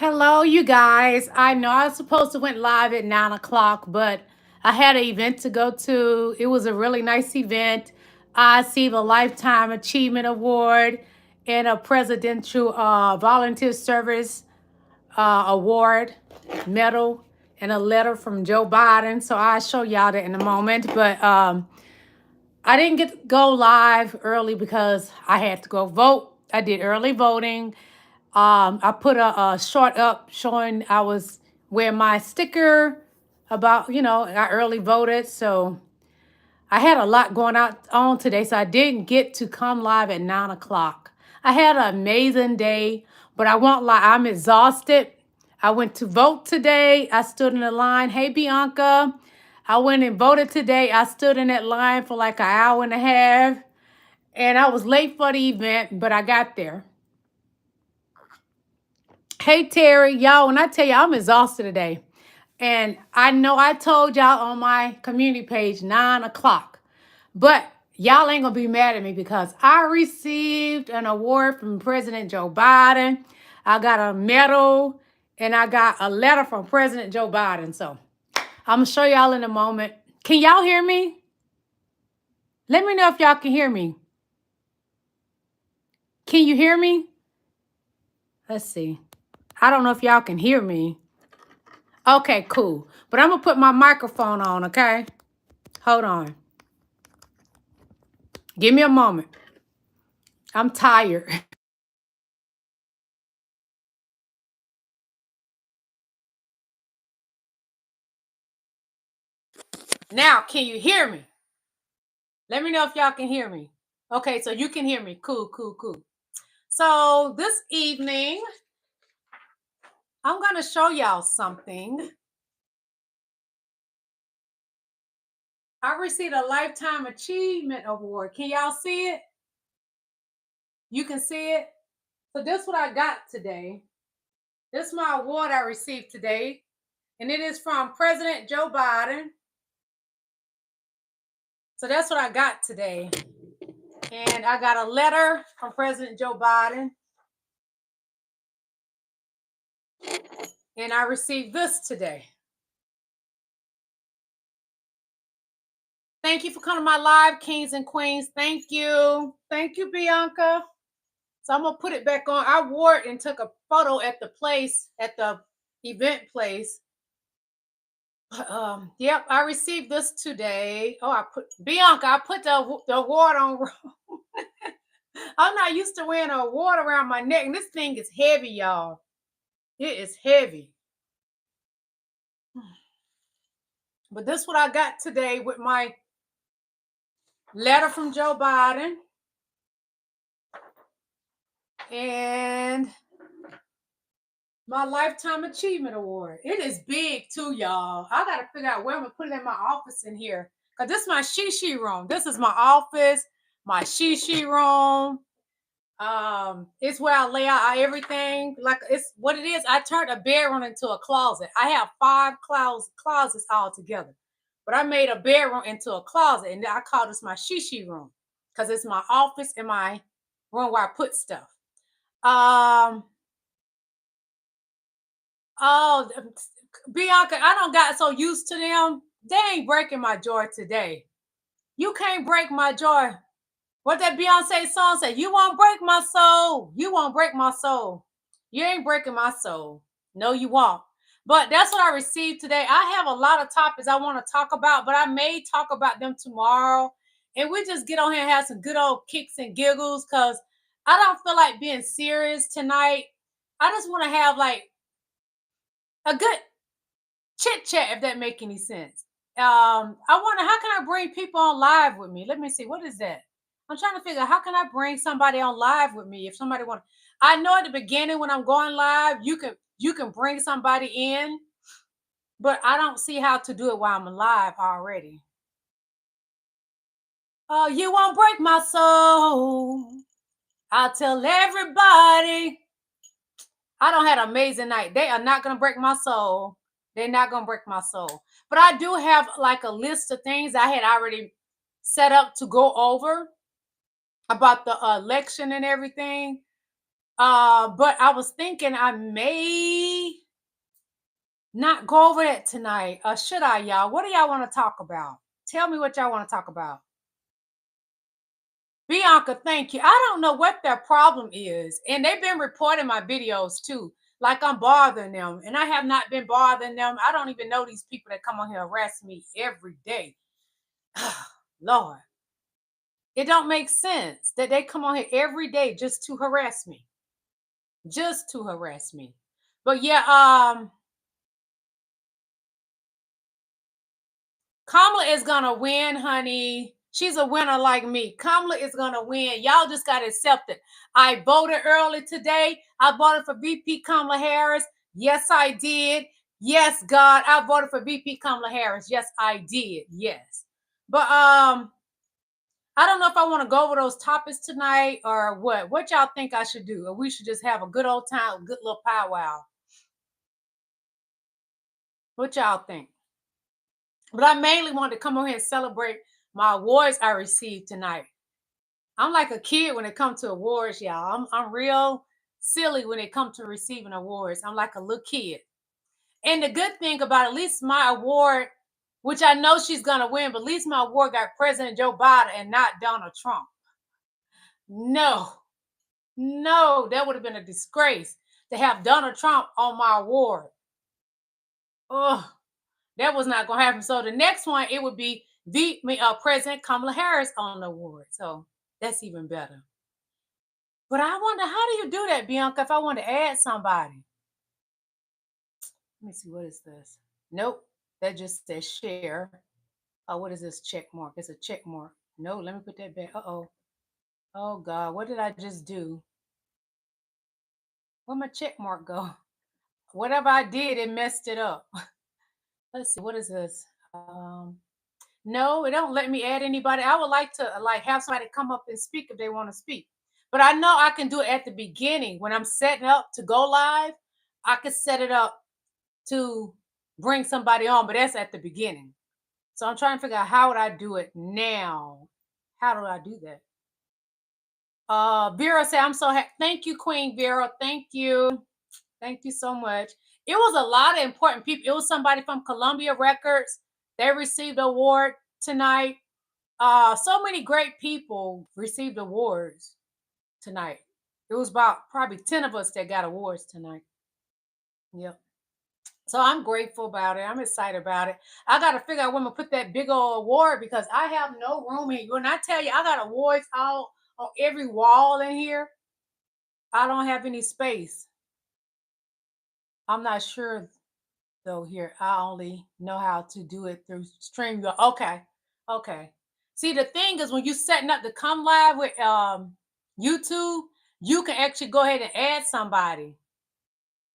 Hello, you guys. I know I was supposed to went live at 9 o'clock, but I had an event to go to. It was a really nice event. I received a Lifetime Achievement Award and a Presidential Volunteer Service Award medal and a letter from Joe Biden. So I'll show y'all that in a moment. But I didn't get to go live early because I had to go vote. I did early voting. I put a short up showing I was wearing my sticker about, I early voted. So I had a lot going on today. So I didn't get to come live at 9 o'clock. I had an amazing day, but I won't lie, I'm exhausted. I went to vote today. I stood in the line. Hey, Bianca. I went and voted today. I stood in that line for like an hour and a half. And I was late for the event, but I got there. Hey, Terry, y'all, when I tell you I'm exhausted today, and I know I told y'all on my community page 9 o'clock, but y'all ain't gonna be mad at me because I received an award from President Joe Biden. I got a medal and I got a letter from President Joe Biden. So I'm gonna show y'all in a moment. Can y'all hear me? Let me know if y'all can hear me. Can you hear me? Let's see. I don't know if y'all can hear me. Okay, cool. But I'm going to put my microphone on, okay? Hold on. Give me a moment. I'm tired. Now, can you hear me? Let me know if y'all can hear me. Okay, so you can hear me. Cool, cool, cool. So this evening, I'm going to show y'all something. I received a Lifetime Achievement Award. Can y'all see it? You can see it? So this is what I got today. This is my award I received today. And it is from President Joe Biden. So that's what I got today. And I got a letter from President Joe Biden. And I received this today. Thank you for coming to my live, kings and queens. Thank you. Thank you, Bianca. So I'm going to put it back on. I wore it and took a photo at the place, at the event place. Yep, I received this today. Oh, Bianca, I put the award on wrong. I'm not used to wearing an award around my neck. And this thing is heavy, y'all. It is heavy. But this is what I got today with my letter from Joe Biden. And my Lifetime Achievement Award. It is big too, y'all. I got to figure out where I'm going to put it in my office in here. Because this is my she room. This is my office, my she room. It's where I lay out everything. Like it's what it is. I turned a bedroom into a closet. I have 5 closets all together. But I made a bedroom into a closet. And I call this my she room. Because it's my office and my room where I put stuff. Oh, Bianca, I don't got so used to them. They ain't breaking my joy today. You can't break my joy. What that Beyonce song said, you won't break my soul. You won't break my soul. You ain't breaking my soul. No, you won't. But that's what I received today. I have a lot of topics I want to talk about, but I may talk about them tomorrow. And we just get on here and have some good old kicks and giggles because I don't feel like being serious tonight. I just want to have like a good chit-chat, if that make any sense. I wonder, how can I bring people on live with me? Let me see. What is that? I'm trying to figure out how can I bring somebody on live with me if somebody want. I know at the beginning when I'm going live, you can bring somebody in, but I don't see how to do it while I'm live already. Oh, you won't break my soul. I'll tell everybody. I don't had an amazing night. They are not gonna break my soul. They're not gonna break my soul. But I do have like a list of things I had already set up to go over about the election and everything. But I was thinking I may not go over that tonight. Should I, y'all? What do y'all want to talk about? Tell me what y'all want to talk about. Bianca, thank you. I don't know what their problem is. And they've been reporting my videos too. Like I'm bothering them. And I have not been bothering them. I don't even know these people that come on here harass me every day. Lord. It don't make sense that they come on here every day just to harass me. Just to harass me. But yeah, Kamala is gonna win, honey. She's a winner like me. Kamala is gonna win. Y'all just gotta accept it. I voted early today. I voted for VP Kamala Harris. Yes, I did. Yes, God, I voted for VP Kamala Harris. Yes, I did. Yes. But I don't know if I want to go over those topics tonight or what. What y'all think I should do? Or we should just have a good old time, a good little powwow. What y'all think? But I mainly wanted to come over here and celebrate my awards I received tonight. I'm like a kid when it comes to awards, y'all. I'm real silly when it comes to receiving awards. I'm like a little kid. And the good thing about at least my award, which I know she's gonna win, but at least my award got President Joe Biden and not Donald Trump. No, no, that would have been a disgrace to have Donald Trump on my award. Oh, that was not gonna happen. So the next one, it would be President Kamala Harris on the award. So that's even better. But I wonder, how do you do that, Bianca, if I want to add somebody? Let me see, what is this? Nope, that just says share. Oh, what is this check mark? It's a check mark. No, let me put that back. Uh-oh. Oh, God, what did I just do? Where'd my check mark go? Whatever I did, it messed it up. Let's see, what is this? No, it don't let me add anybody. I would like to like have somebody come up and speak if they want to speak. But I know I can do it at the beginning when I'm setting up to go live. I could set it up to bring somebody on, but that's at the beginning. So I'm trying to figure out how would I do it now. How do I do that? Vera said, I'm so happy. Thank you, Queen Vera. Thank you. Thank you so much. It was a lot of important people. It was somebody from Columbia Records. They received an award tonight. So many great people received awards tonight. It was about probably 10 of us that got awards tonight. Yep. So I'm grateful about it. I'm excited about it. I got to figure out where I'm going to put that big old award because I have no room here. When I tell you, I got awards all on every wall in here. I don't have any space. I'm not sure though here. I only know how to do it through stream. Okay. Okay. See, the thing is when you setting up to come live with YouTube, you can actually go ahead and add somebody.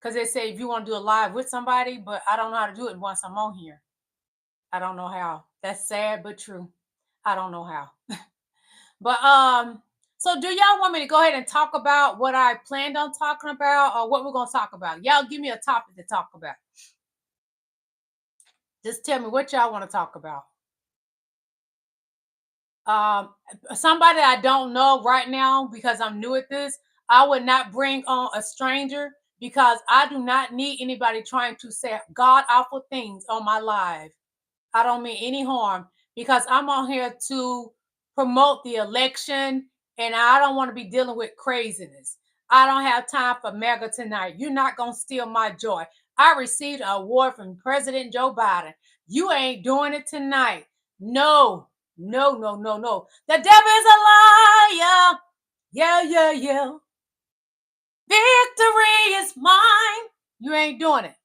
Because they say if you want to do a live with somebody, but I don't know how to do it once I'm on here. I don't know how. That's sad but true. I don't know how. But so do y'all want me to go ahead and talk about what I planned on talking about or what we're gonna talk about? Y'all give me a topic to talk about. Just tell me what y'all want to talk about. Um, Somebody I don't know right now because I'm new at this. I would not bring on a stranger because I do not need anybody trying to say god awful things on my live. I don't mean any harm because I'm on here to promote the election and I don't want to be dealing with craziness. I don't have time for mega tonight. You're not going to steal my joy. I received an award from President Joe Biden. You ain't doing it tonight. No, no, no, no, no. The devil is a liar. Yeah, yeah, yeah. Victory is mine. You ain't doing it.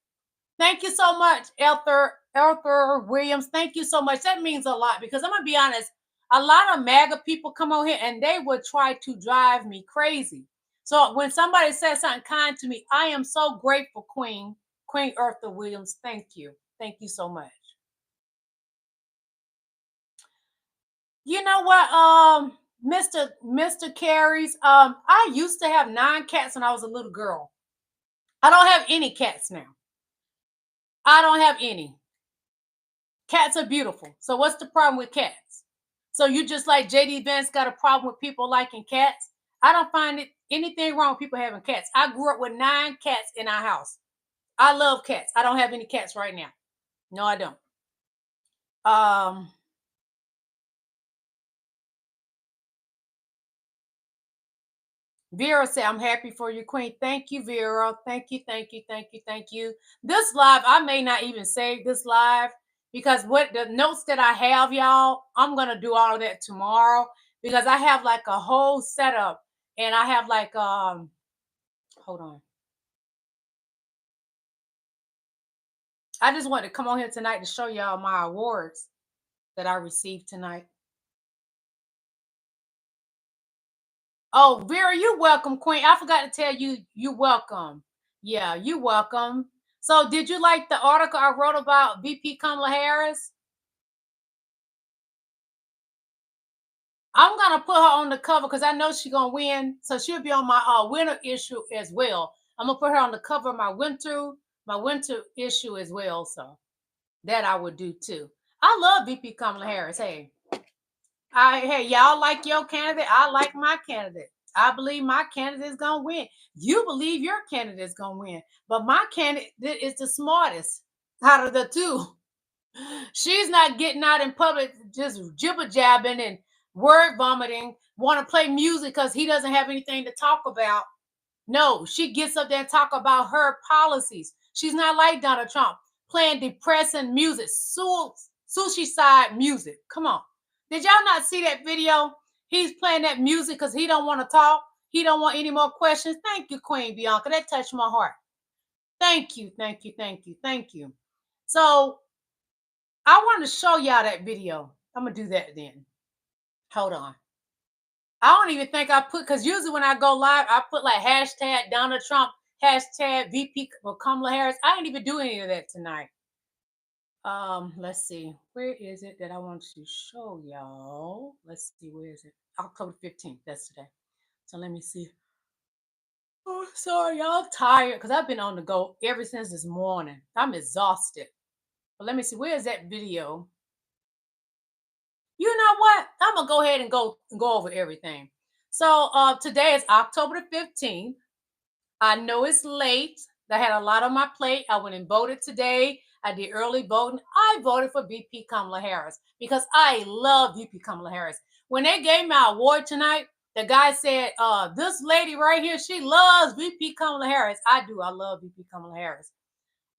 Thank you so much, Arthur Williams. Thank you so much. That means a lot because I'm gonna be honest. A lot of MAGA people come over here and they would try to drive me crazy. So when somebody says something kind to me, I am so grateful, Queen Arthur Williams. Thank you. Thank you so much. You know what, Mr. Carries, I used to have 9 cats when I was a little girl. I don't have any cats now. I don't have any. Cats are beautiful. So what's the problem with cats? So you just like JD Vance got a problem with people liking cats? I don't find it anything wrong with people having cats. I grew up with 9 cats in our house. I love cats. I don't have any cats right now. No, I don't. Um, Vera said, I'm happy for you, Queen. Thank you, Vera. Thank you, thank you, thank you, thank you. This live, I may not even save this live because what the notes that I have, y'all, I'm gonna do all of that tomorrow because I have like a whole setup and I have like hold on. I just wanted to come on here tonight to show y'all my awards that I received tonight. Oh, Vera, you welcome, Queen. I forgot to tell you, you welcome. Yeah, you welcome. So, did you like the article I wrote about VP Kamala Harris? I'm gonna put her on the cover because I know she's gonna win. So she'll be on my winter issue as well. I'm gonna put her on the cover of my winter issue as well. So that I would do too. I love VP Kamala Harris. Hey, y'all like your candidate. I like my candidate. I believe my candidate is gonna win. You believe your candidate is gonna win, but my candidate is the smartest out of the two. She's not getting out in public just jibber jabbing and word vomiting, want to play music because he doesn't have anything to talk about. No, she gets up there and talk about her policies. She's not like Donald Trump playing depressing music, sushi side music. Come on. Did y'all not see that video? He's playing that music because he don't want to talk. He don't want any more questions. Thank you, Queen Bianca. That touched my heart. Thank you, thank you, thank you, thank you. So I want to show y'all that video. I'm gonna do that then. Hold on. I don't even think I put because usually when I go live, I put like hashtag Donald Trump, hashtag VP Kamala Harris. I didn't even do any of that tonight. Let's see. Where is it that I want to show y'all? Let's see, where is it? October 15th. That's today. So let me see. Oh, sorry, y'all. I'm tired because I've been on the go ever since this morning. I'm exhausted. But let me see. Where is that video? You know what? I'm gonna go ahead and go over everything. So today is October the 15th. I know it's late. I had a lot on my plate. I went and voted today. I did early voting. I voted for VP Kamala Harris because I love VP Kamala Harris. When they gave my award tonight, the guy said, this lady right here, she loves VP Kamala Harris. I do. I love VP Kamala Harris.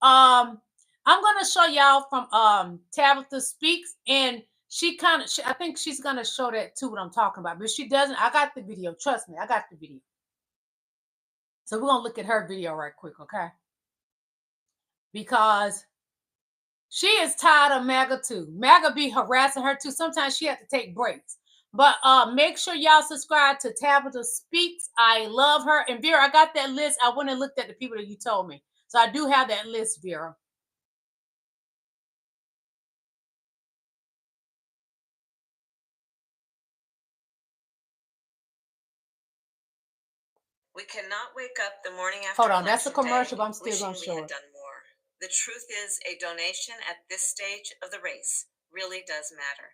I'm gonna show y'all from Tabitha Speaks, and I think she's gonna show that too what I'm talking about, but she doesn't. I got the video. Trust me, I got the video. So we're gonna look at her video right quick, okay? Because she is tired of MAGA too. MAGA be harassing her too. Sometimes she has to take breaks. But make sure y'all subscribe to Tabitha Speaks. I love her. And Vera, I got that list. I went and looked at the people that you told me. So I do have that list, Vera. We cannot wake up the morning after. Hold on, that's a commercial, but I'm still going to show it. Done more. The truth is, a donation at this stage of the race really does matter.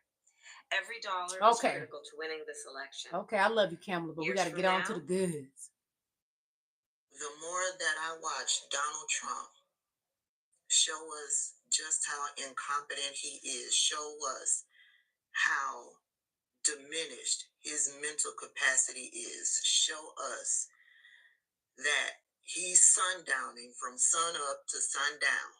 Every dollar is critical to winning this election. Okay, I love you, Kamala, but we got to get on to the goods. The more that I watch Donald Trump show us just how incompetent he is, show us how diminished his mental capacity is, show us that he's sundowning from sun up to sundown,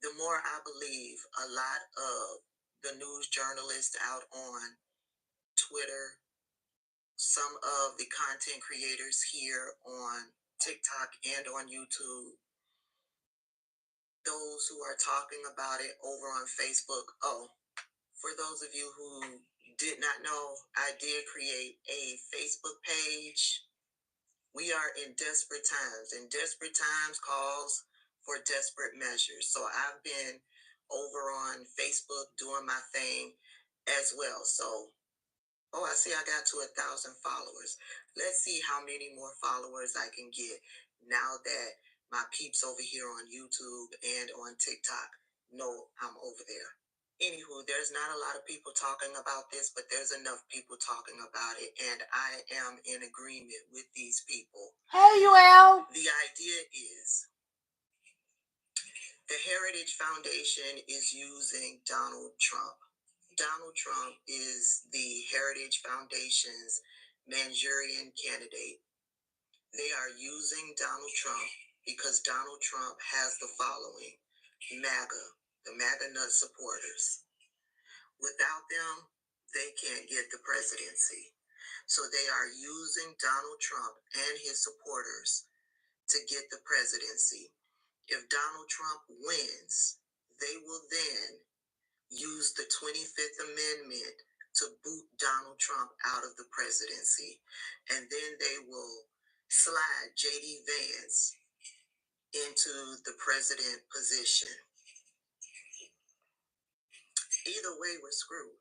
the more I believe a lot of the news journalists out on Twitter, some of the content creators here on TikTok and on YouTube, those who are talking about it over on Facebook. Oh, for those of you who did not know, I did create a Facebook page. We are in desperate times, and desperate times calls for desperate measures. So I've been over on Facebook doing my thing as well. So, I see I got to 1,000 followers. Let's see how many more followers I can get now that my peeps over here on YouTube and on TikTok know I'm over there. Anywho, there's not a lot of people talking about this, but there's enough people talking about it, and I am in agreement with these people. Hey, UL. The idea is the Heritage Foundation is using Donald Trump. Donald Trump is the Heritage Foundation's Manchurian candidate. They are using Donald Trump because Donald Trump has the following: MAGA, the MAGA nut supporters. Without them, they can't get the presidency. So they are using Donald Trump and his supporters to get the presidency. If Donald Trump wins, they will then use the 25th Amendment to boot Donald Trump out of the presidency. And then they will slide J.D. Vance into the president position. Either way, we're screwed.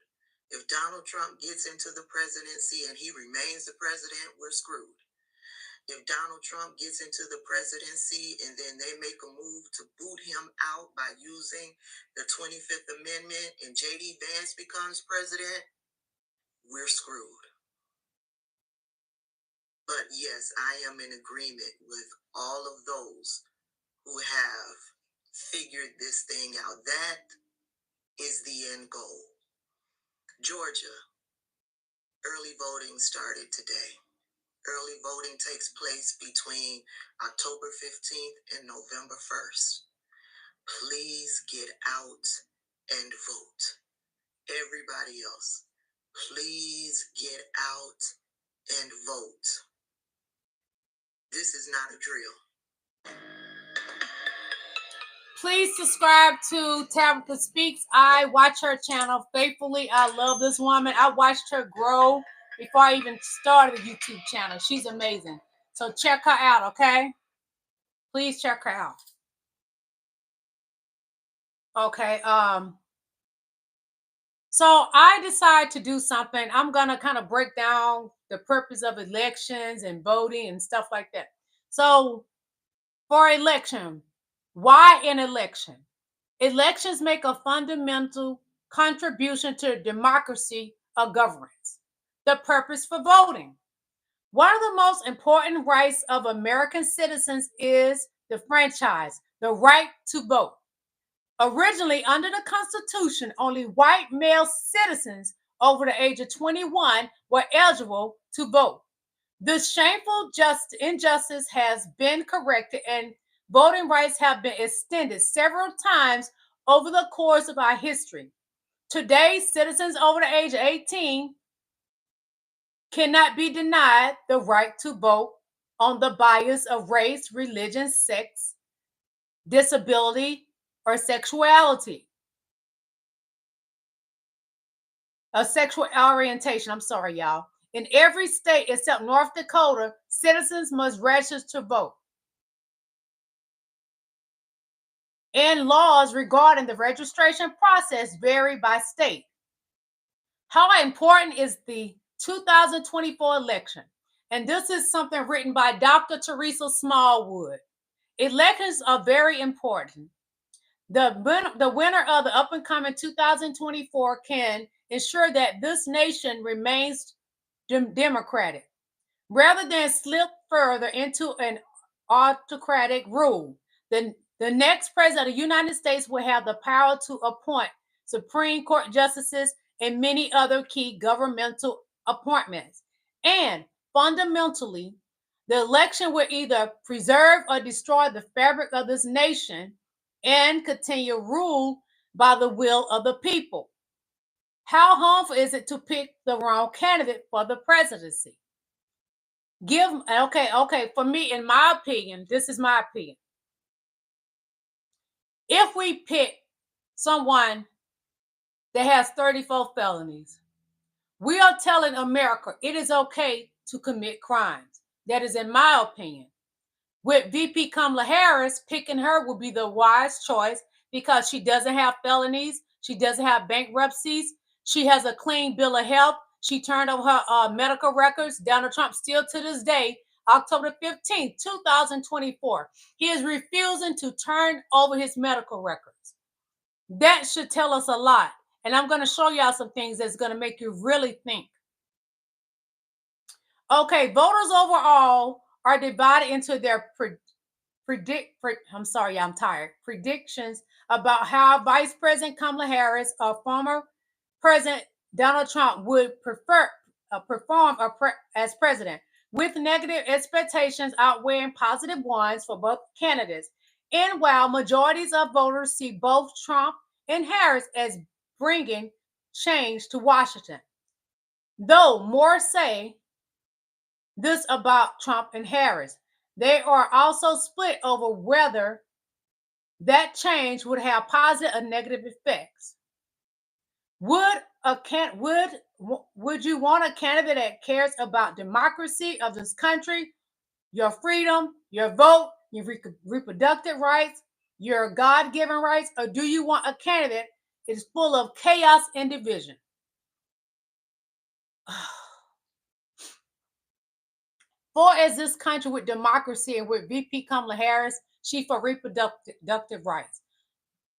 If Donald Trump gets into the presidency and he remains the president, we're screwed. If Donald Trump gets into the presidency and then they make a move to boot him out by using the 25th Amendment and J.D. Vance becomes president, we're screwed. But yes, I am in agreement with all of those who have figured this thing out. That is the end goal. Georgia, early voting started today. Early voting takes place between October 15th and November 1st. Please get out and vote. Everybody else, please get out and vote. This is not a drill. Please subscribe to Tabitha Speaks. I watch her channel faithfully. I love this woman. I watched her grow before I even started a YouTube channel. She's amazing. So check her out, okay? Please check her out. Okay. So I decided to do something. I'm gonna kind of break down the purpose of elections and voting and stuff like that. So for election, why an election? Elections make a fundamental contribution to the democracy of governance. The purpose for voting. One of the most important rights of American citizens is the franchise, the right to vote. Originally, under the Constitution, only white male citizens over the age of 21 were eligible to vote. This shameful injustice has been corrected, and voting rights have been extended several times over the course of our history. Today, citizens over the age of 18 cannot be denied the right to vote on the bias of race, religion, sex, disability, or sexuality. A sexual orientation. I'm sorry, y'all. In every state except North Dakota, citizens must register to vote. And laws regarding the registration process vary by state. How important is the 2024 election? And this is something written by Dr. Teresa Smallwood. Elections are very important. The winner of the up-and-coming 2024 can ensure that this nation remains democratic, rather than slip further into an autocratic rule. The next president of the United States will have the power to appoint Supreme Court justices and many other key governmental appointments. And fundamentally, the election will either preserve or destroy the fabric of this nation and continue rule by the will of the people. How harmful is it to pick the wrong candidate for the presidency? Okay, for me, in my opinion, this is my opinion. If we pick someone that has 34 felonies, we are telling America it is okay to commit crimes. That is in my opinion. With VP Kamala Harris, picking her would be the wise choice because she doesn't have felonies. She doesn't have bankruptcies. She has a clean bill of health. She turned over her medical records. Donald Trump still to this day, October 15th, 2024, he is refusing to turn over his medical records. That should tell us a lot. And I'm going to show y'all some things that's going to make you really think. Okay, voters overall are divided into their predictions about how Vice President Kamala Harris or former President Donald Trump would perform as president, with negative expectations outweighing positive ones for both candidates. And while majorities of voters see both Trump and Harris as bringing change to Washington, though more say this about Trump and Harris, they are also split over whether that change would have positive or negative effects. Would you want a candidate that cares about democracy of this country, your freedom, your vote, your reproductive rights, your God-given rights, or do you want a candidate that is full of chaos and division? For as this country with democracy and with VP Kamala Harris, she for reproductive rights.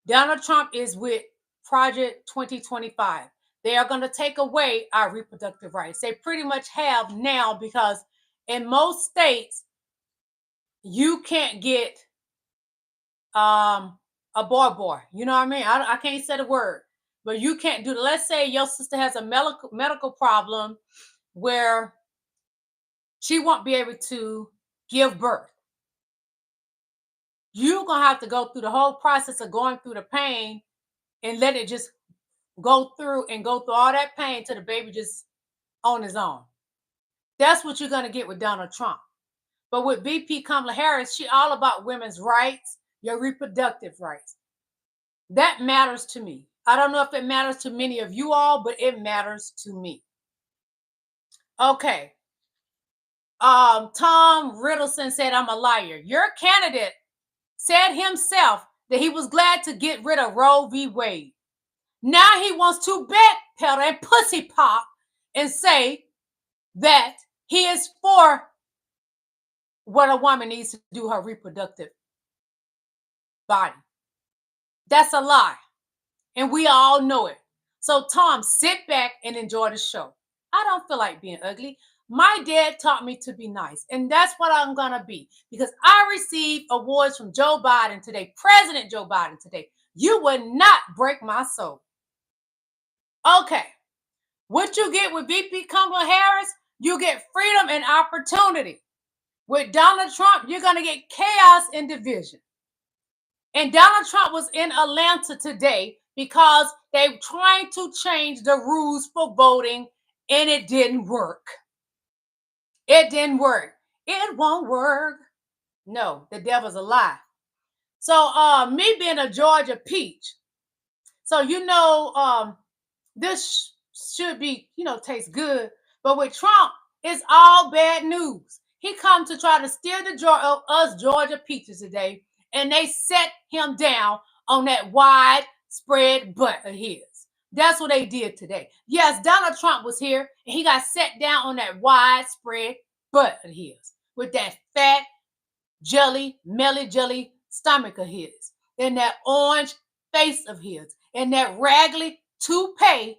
Donald Trump is with Project 2025. They are going to take away our reproductive rights. They pretty much have now, because in most states, you can't get a boy. You know what I mean? I can't say the word, but you can't do it. Let's say your sister has a medical problem where she won't be able to give birth. You're going to have to go through the whole process of going through the pain and let it just go through all that pain till the baby just on his own. That's what you're going to get with Donald Trump. But with VP Kamala Harris, she all about women's rights, your reproductive rights. That matters to me. I don't know if it matters to many of you all, but it matters to me. Okay. Tom Riddleson said, I'm a liar. Your candidate said himself that he was glad to get rid of Roe v. Wade. Now he wants to backpedal and pussy pop and say that he is for what a woman needs to do her reproductive body. That's a lie. And we all know it. So Tom, sit back and enjoy the show. I don't feel like being ugly. My dad taught me to be nice. And that's what I'm going to be. Because I received awards from Joe Biden today, President Joe Biden today. You would not break my soul. Okay. What you get with VP Kamala Harris, you get freedom and opportunity. With Donald Trump, you're going to get chaos and division. And Donald Trump was in Atlanta today because they're trying to change the rules for voting, and it didn't work. It didn't work. It won't work. No, the devil's a lie. So me being a Georgia peach, so this should be, taste good. But with Trump, it's all bad news. He come to try to steer the joy of us Georgia peaches today, and they set him down on that widespread butt of his. That's what they did today. Yes, Donald Trump was here, and he got set down on that widespread butt of his with that fat, melly jelly stomach of his, and that orange face of his, and that raggedy toupee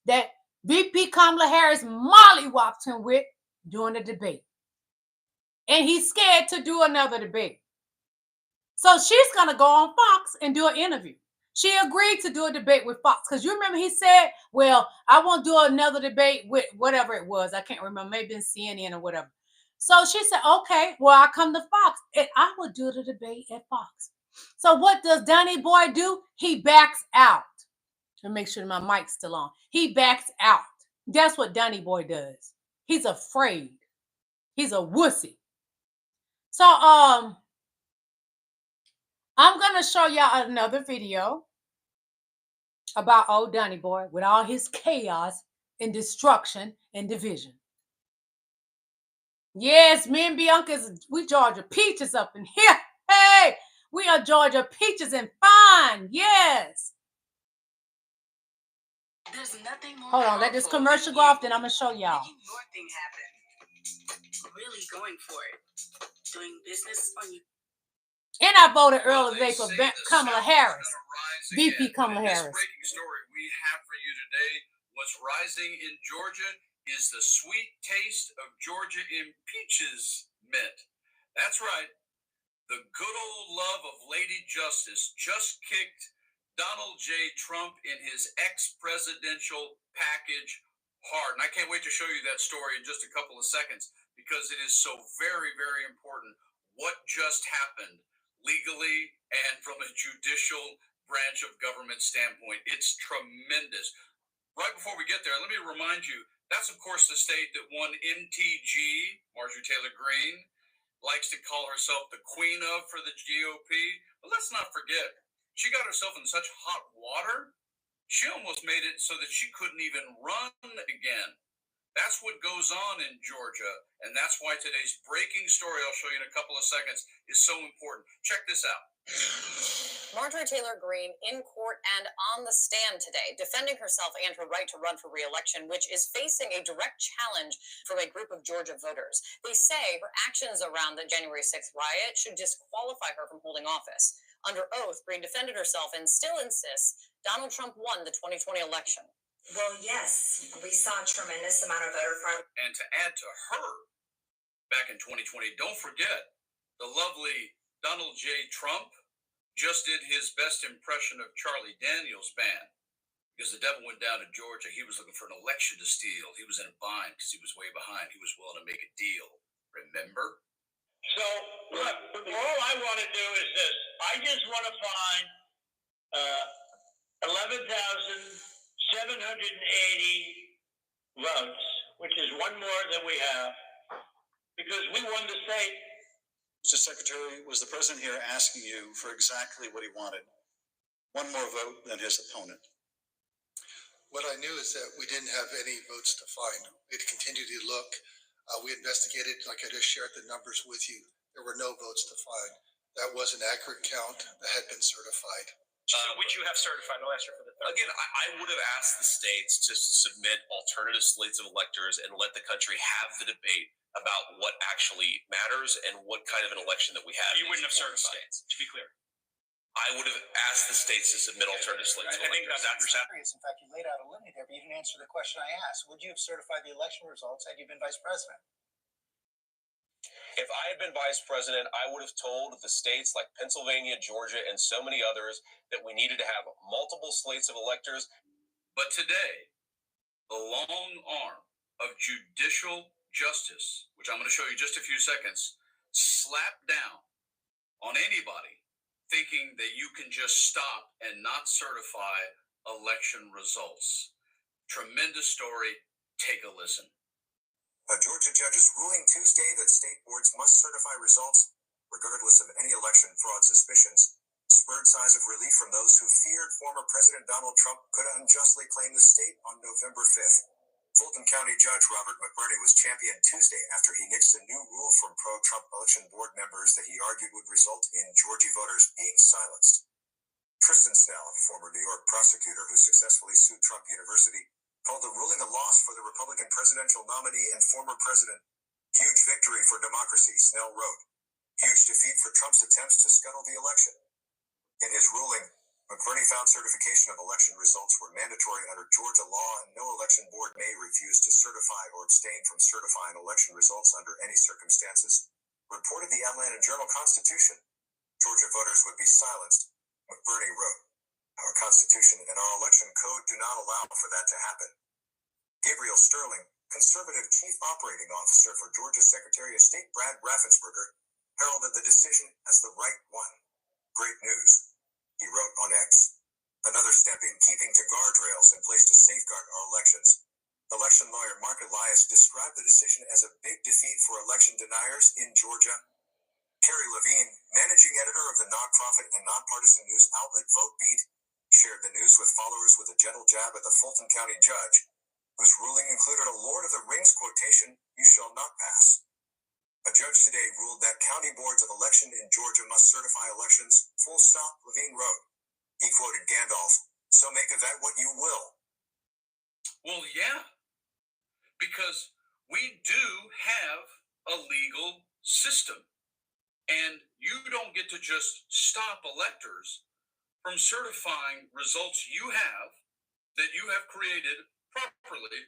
that VP Kamala Harris mollywopped him with during the debate. And he's scared to do another debate. So she's going to go on Fox and do an interview. She agreed to do a debate with Fox because you remember he said, well, I won't do another debate with whatever it was. I can't remember, maybe in CNN or whatever. So she said, okay, well, I come to Fox and I will do the debate at Fox. So what does Donnie Boy do? He backs out. To make sure my mic's still on. He backs out. That's what Donnie Boy does. He's afraid. He's a wussy. So I'm gonna show y'all another video about old Donnie Boy with all his chaos and destruction and division. Yes, me and Bianca's, we Georgia peaches up in here. Hey, we are Georgia peaches and fine. Yes. There's nothing more. Hold on, let this commercial go off, then I'm gonna show y'all. Making your thing happen. Really going for it. Doing business on you. And I voted early today for Kamala Harris, VP Kamala Harris. This breaking story we have for you today: what's rising in Georgia is the sweet taste of Georgia impeaches mint. That's right. The good old love of Lady Justice just kicked Donald J. Trump in his ex-presidential package hard. And I can't wait to show you that story in just a couple of seconds because it is so very, very important what just happened legally and from a judicial branch of government standpoint. It's tremendous. Right before we get there, let me remind you, that's of course the state that won MTG, Marjorie Taylor Greene, likes to call herself the queen of for the GOP. But let's not forget, she got herself in such hot water, she almost made it so that she couldn't even run again. That's what goes on in Georgia, and that's why today's breaking story, I'll show you in a couple of seconds, is so important. Check this out. Marjorie Taylor Greene in court and on the stand today, defending herself and her right to run for re-election, which is facing a direct challenge from a group of Georgia voters. They say her actions around the January 6th riot should disqualify her from holding office. Under oath, Greene defended herself and still insists Donald Trump won the 2020 election. Well, yes, we saw a tremendous amount of voter fraud. And to add to her, back in 2020, don't forget, the lovely Donald J. Trump just did his best impression of Charlie Daniels' band because the devil went down to Georgia. He was looking for an election to steal. He was in a bind because he was way behind. He was willing to make a deal. Remember? So, look, all I want to do is this. I just want to find 11,780 votes, which is one more than we have, because we won the state. Mr. Secretary, was the president here asking you for exactly what he wanted? One more vote than his opponent. What I knew is that we didn't have any votes to find. We had continued to look. We investigated, like I just shared the numbers with you. There were no votes to find. That was an accurate count that had been certified. Which you have certified. I'll ask you for the third. Again, I would have asked the states to submit alternative slates of electors and let the country have the debate about what actually matters and what kind of an election that we have. You wouldn't have certified states, to be clear. I would have asked the states to submit alternative slates of I think electors. In fact, you laid out a limit there, but you didn't answer the question I asked. Would you have certified the election results had you been vice president? If I had been vice president, I would have told the states like Pennsylvania, Georgia, and so many others that we needed to have multiple slates of electors. But today, the long arm of judicial justice, which I'm going to show you just a few seconds, slapped down on anybody thinking that you can just stop and not certify election results. Tremendous story. Take a listen. A Georgia judge is ruling Tuesday that state boards must certify results regardless of any election fraud suspicions, spurred sighs of relief from those who feared former President Donald Trump could unjustly claim the state on November 5th. Fulton County Judge Robert McBurney was championed Tuesday after he nixed a new rule from pro-Trump election board members that he argued would result in Georgia voters being silenced. Tristan Snell, a former New York prosecutor who successfully sued Trump University, called the ruling a loss for the Republican presidential nominee and former president. Huge victory for democracy, Snell wrote. Huge defeat for Trump's attempts to scuttle the election. In his ruling, McBurney found certification of election results were mandatory under Georgia law, and no election board may refuse to certify or abstain from certifying election results under any circumstances, reported the Atlanta Journal-Constitution. Georgia voters would be silenced, McBurney wrote. Our Constitution and our election code do not allow for that to happen. Gabriel Sterling, conservative chief operating officer for Georgia Secretary of State Brad Raffensperger, heralded the decision as the right one. Great news, he wrote on X. Another step in keeping to guardrails in place to safeguard our elections. Election lawyer Mark Elias described the decision as a big defeat for election deniers in Georgia. Carrie Levine, managing editor of the nonprofit and nonpartisan news outlet Vote Beat, shared the news with followers with a gentle jab at the Fulton County judge, whose ruling included a Lord of the Rings quotation, "You shall not pass." A judge today ruled that county boards of election in Georgia must certify elections, full stop, Levine wrote. He quoted Gandalf, "So make of that what you will." Well, yeah, because we do have a legal system. And you don't get to just stop electors from certifying results you have that you have created properly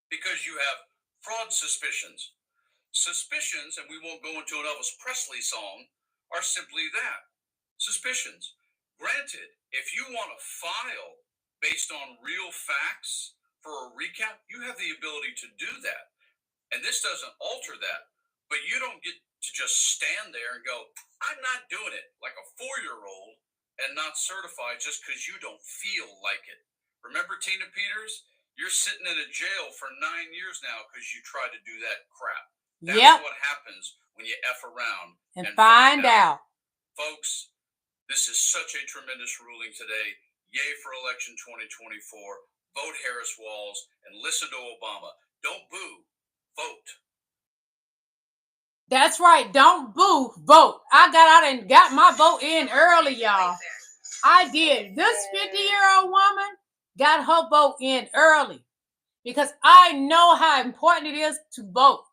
because you have fraud suspicions. Suspicions, and we won't go into an Elvis Presley song, are simply that, suspicions. Granted, if you want to file based on real facts for a recount, you have the ability to do that. And this doesn't alter that. But you don't get to just stand there and go, I'm not doing it, like a 4-year-old, and not certify just because you don't feel like it. Remember Tina Peters? You're sitting in a jail for 9 years now because you tried to do that crap. That's what happens when you F around and find out. Folks, this is such a tremendous ruling today. Yay for election 2024. Vote Harris Walls and listen to Obama. Don't boo, vote. That's right. Don't boo, vote. I got out and got my vote in early, y'all. I did. This 50-year-old woman got her vote in early because I know how important it is to vote.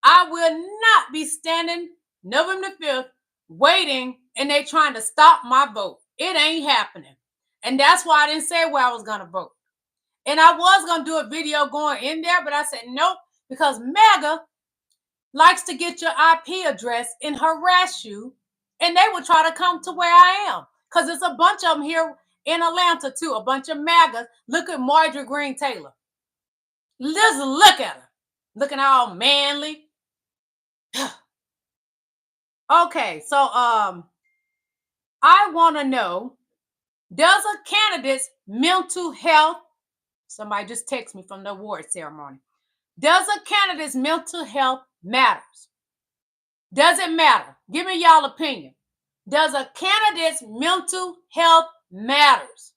I will not be standing November 5th waiting and they trying to stop my vote. It ain't happening. And that's why I didn't say where I was going to vote. And I was going to do a video going in there, but I said nope, because MAGA likes to get your IP address and harass you, and they will try to come to where I am. Because there's a bunch of them here in Atlanta too, a bunch of MAGA. Look at Marjorie Greene Taylor. Just look at her. Looking all manly. Okay, so I want to know, does a candidate's mental health, somebody just text me from the award ceremony, does a candidate's mental health matters? Does it matter? Give me y'all opinion. Does a candidate's mental health matters?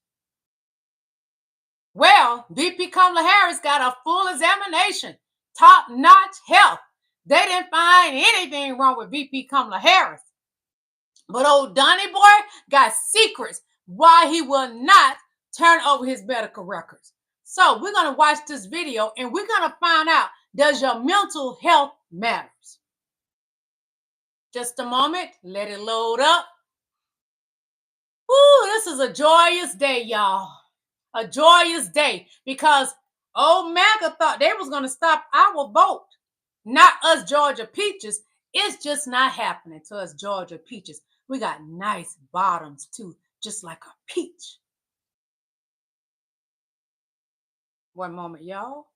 Well, VP Kamala Harris got a full examination, top-notch health. They didn't find anything wrong with VP Kamala Harris. But old Donnie boy got secrets why he will not turn over his medical records. So we're going to watch this video and we're going to find out, does your mental health matters? Just a moment. Let it load up. Ooh, this is a joyous day, y'all. A joyous day because old MAGA thought they was going to stop our vote. Not us Georgia peaches. It's just not happening to us Georgia peaches. We got nice bottoms too, just like a peach. One moment, y'all.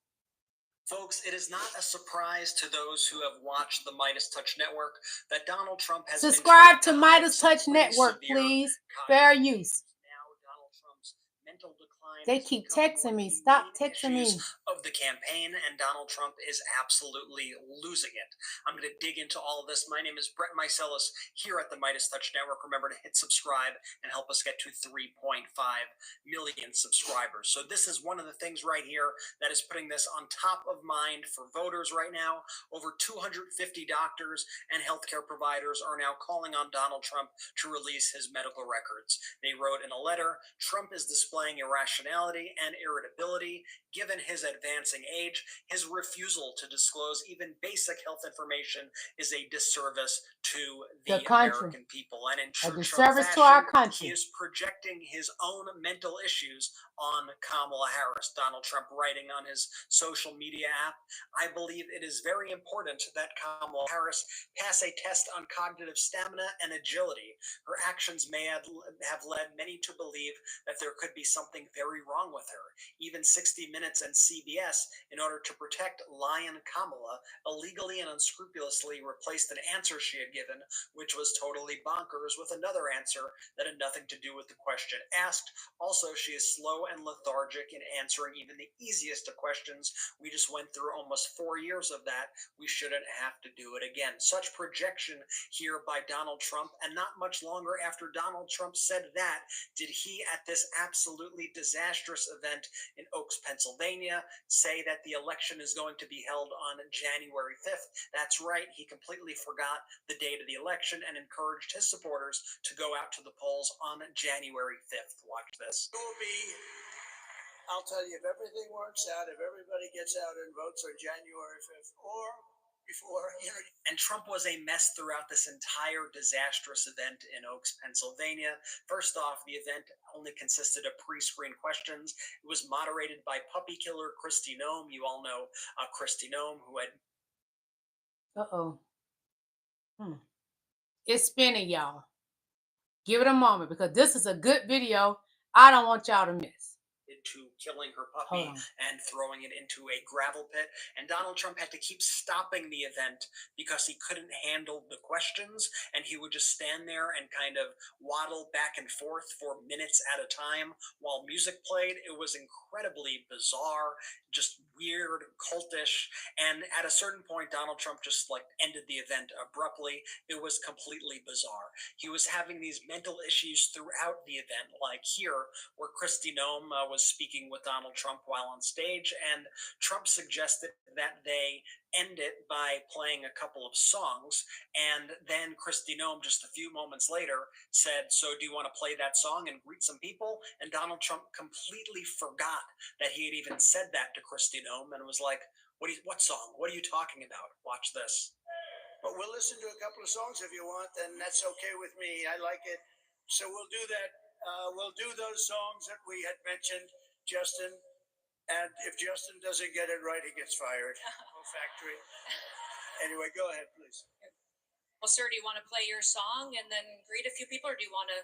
Folks, it is not a surprise to those who have watched the Midas Touch Network that Donald Trump has subscribe to Midas Touch Network, please. Fair use. Now Donald Trump's mental decline. They keep texting me. Stop texting me. Of the campaign, and Donald Trump is absolutely losing it. I'm going to dig into all of this. My name is Brett Meiselas here at the Midas Touch Network. Remember to hit subscribe and help us get to 3.5 million subscribers. So this is one of the things right here that is putting this on top of mind for voters right now. Over 250 doctors and healthcare providers are now calling on Donald Trump to release his medical records. They wrote in a letter, Trump is displaying irrationality and irritability. Given his advancing age, his refusal to disclose even basic health information is a disservice to the American people. And in true Trump fashion, to our country. He is projecting his own mental issues on Kamala Harris. Donald Trump writing on his social media app, I believe it is very important that Kamala Harris pass a test on cognitive stamina and agility. Her actions may have led many to believe that there could be something very wrong with her. Even 60 Minutes and CBS, in order to protect Lion Kamala, illegally and unscrupulously replaced an answer she had given, which was totally bonkers, with another answer that had nothing to do with the question asked. Also, she is slow and lethargic in answering even the easiest of questions. We just went through almost 4 years of that. We shouldn't have to do it again. Such projection here by Donald Trump, and not much longer after Donald Trump said that, did he, at this absolutely disastrous event in Oaks, Pennsylvania, say that the election is going to be held on January 5th. That's right, he completely forgot the date of the election and encouraged his supporters to go out to the polls on January 5th. Watch this. It will be, I'll tell you, if everything works out, if everybody gets out and votes on January 5th, or before, you know. And Trump was a mess throughout this entire disastrous event in Oaks, Pennsylvania. First off, the event only consisted of pre-screened questions. It was moderated by puppy killer Kristi Noem. You all know Kristi Noem, who had... Uh-oh. It's spinning, y'all. Give it a moment because this is a good video I don't want y'all to miss. ...into killing her puppy and throwing it into a gravel pit. And Donald Trump had to keep stopping the event because he couldn't handle the questions, and he would just stand there and kind of waddle back and forth for minutes at a time while music played. It was incredibly bizarre, just weird, cultish, and at a certain point, Donald Trump just like ended the event abruptly. It was completely bizarre. He was having these mental issues throughout the event, like here, where Kristi Noem was speaking with Donald Trump while on stage, and Trump suggested that they end it by playing a couple of songs, and then Kristi Noem just a few moments later said, "So do you want to play that song and greet some people?" And Donald Trump completely forgot that he had even said that to Kristi Noem and was like, what song? What are you talking about? Watch this. But we'll listen to a couple of songs if you want, and that's okay with me. I like it. So we'll do that. We'll do those songs that we had mentioned, Justin. And if Justin doesn't get it right, he gets fired. No factory. Anyway, go ahead, please. Well, sir, do you want to play your song and then greet a few people, or do you want to...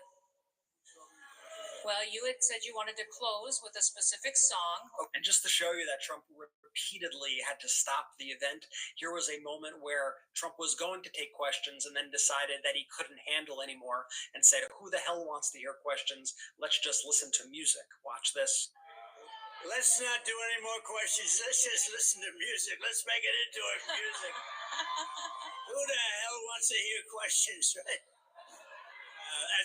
Well, you had said you wanted to close with a specific song. And just to show you that Trump repeatedly had to stop the event, here was a moment where Trump was going to take questions and then decided that he couldn't handle anymore and said, "Who the hell wants to hear questions? Let's just listen to music." Watch this. Let's not do any more questions. Let's just listen to music. Let's make it into our music. Who the hell wants to hear questions, right?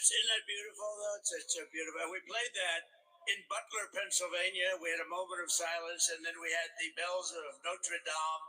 Isn't that beautiful, though? It's so beautiful. We played that in Butler, Pennsylvania. We had a moment of silence, and then we had the bells of Notre Dame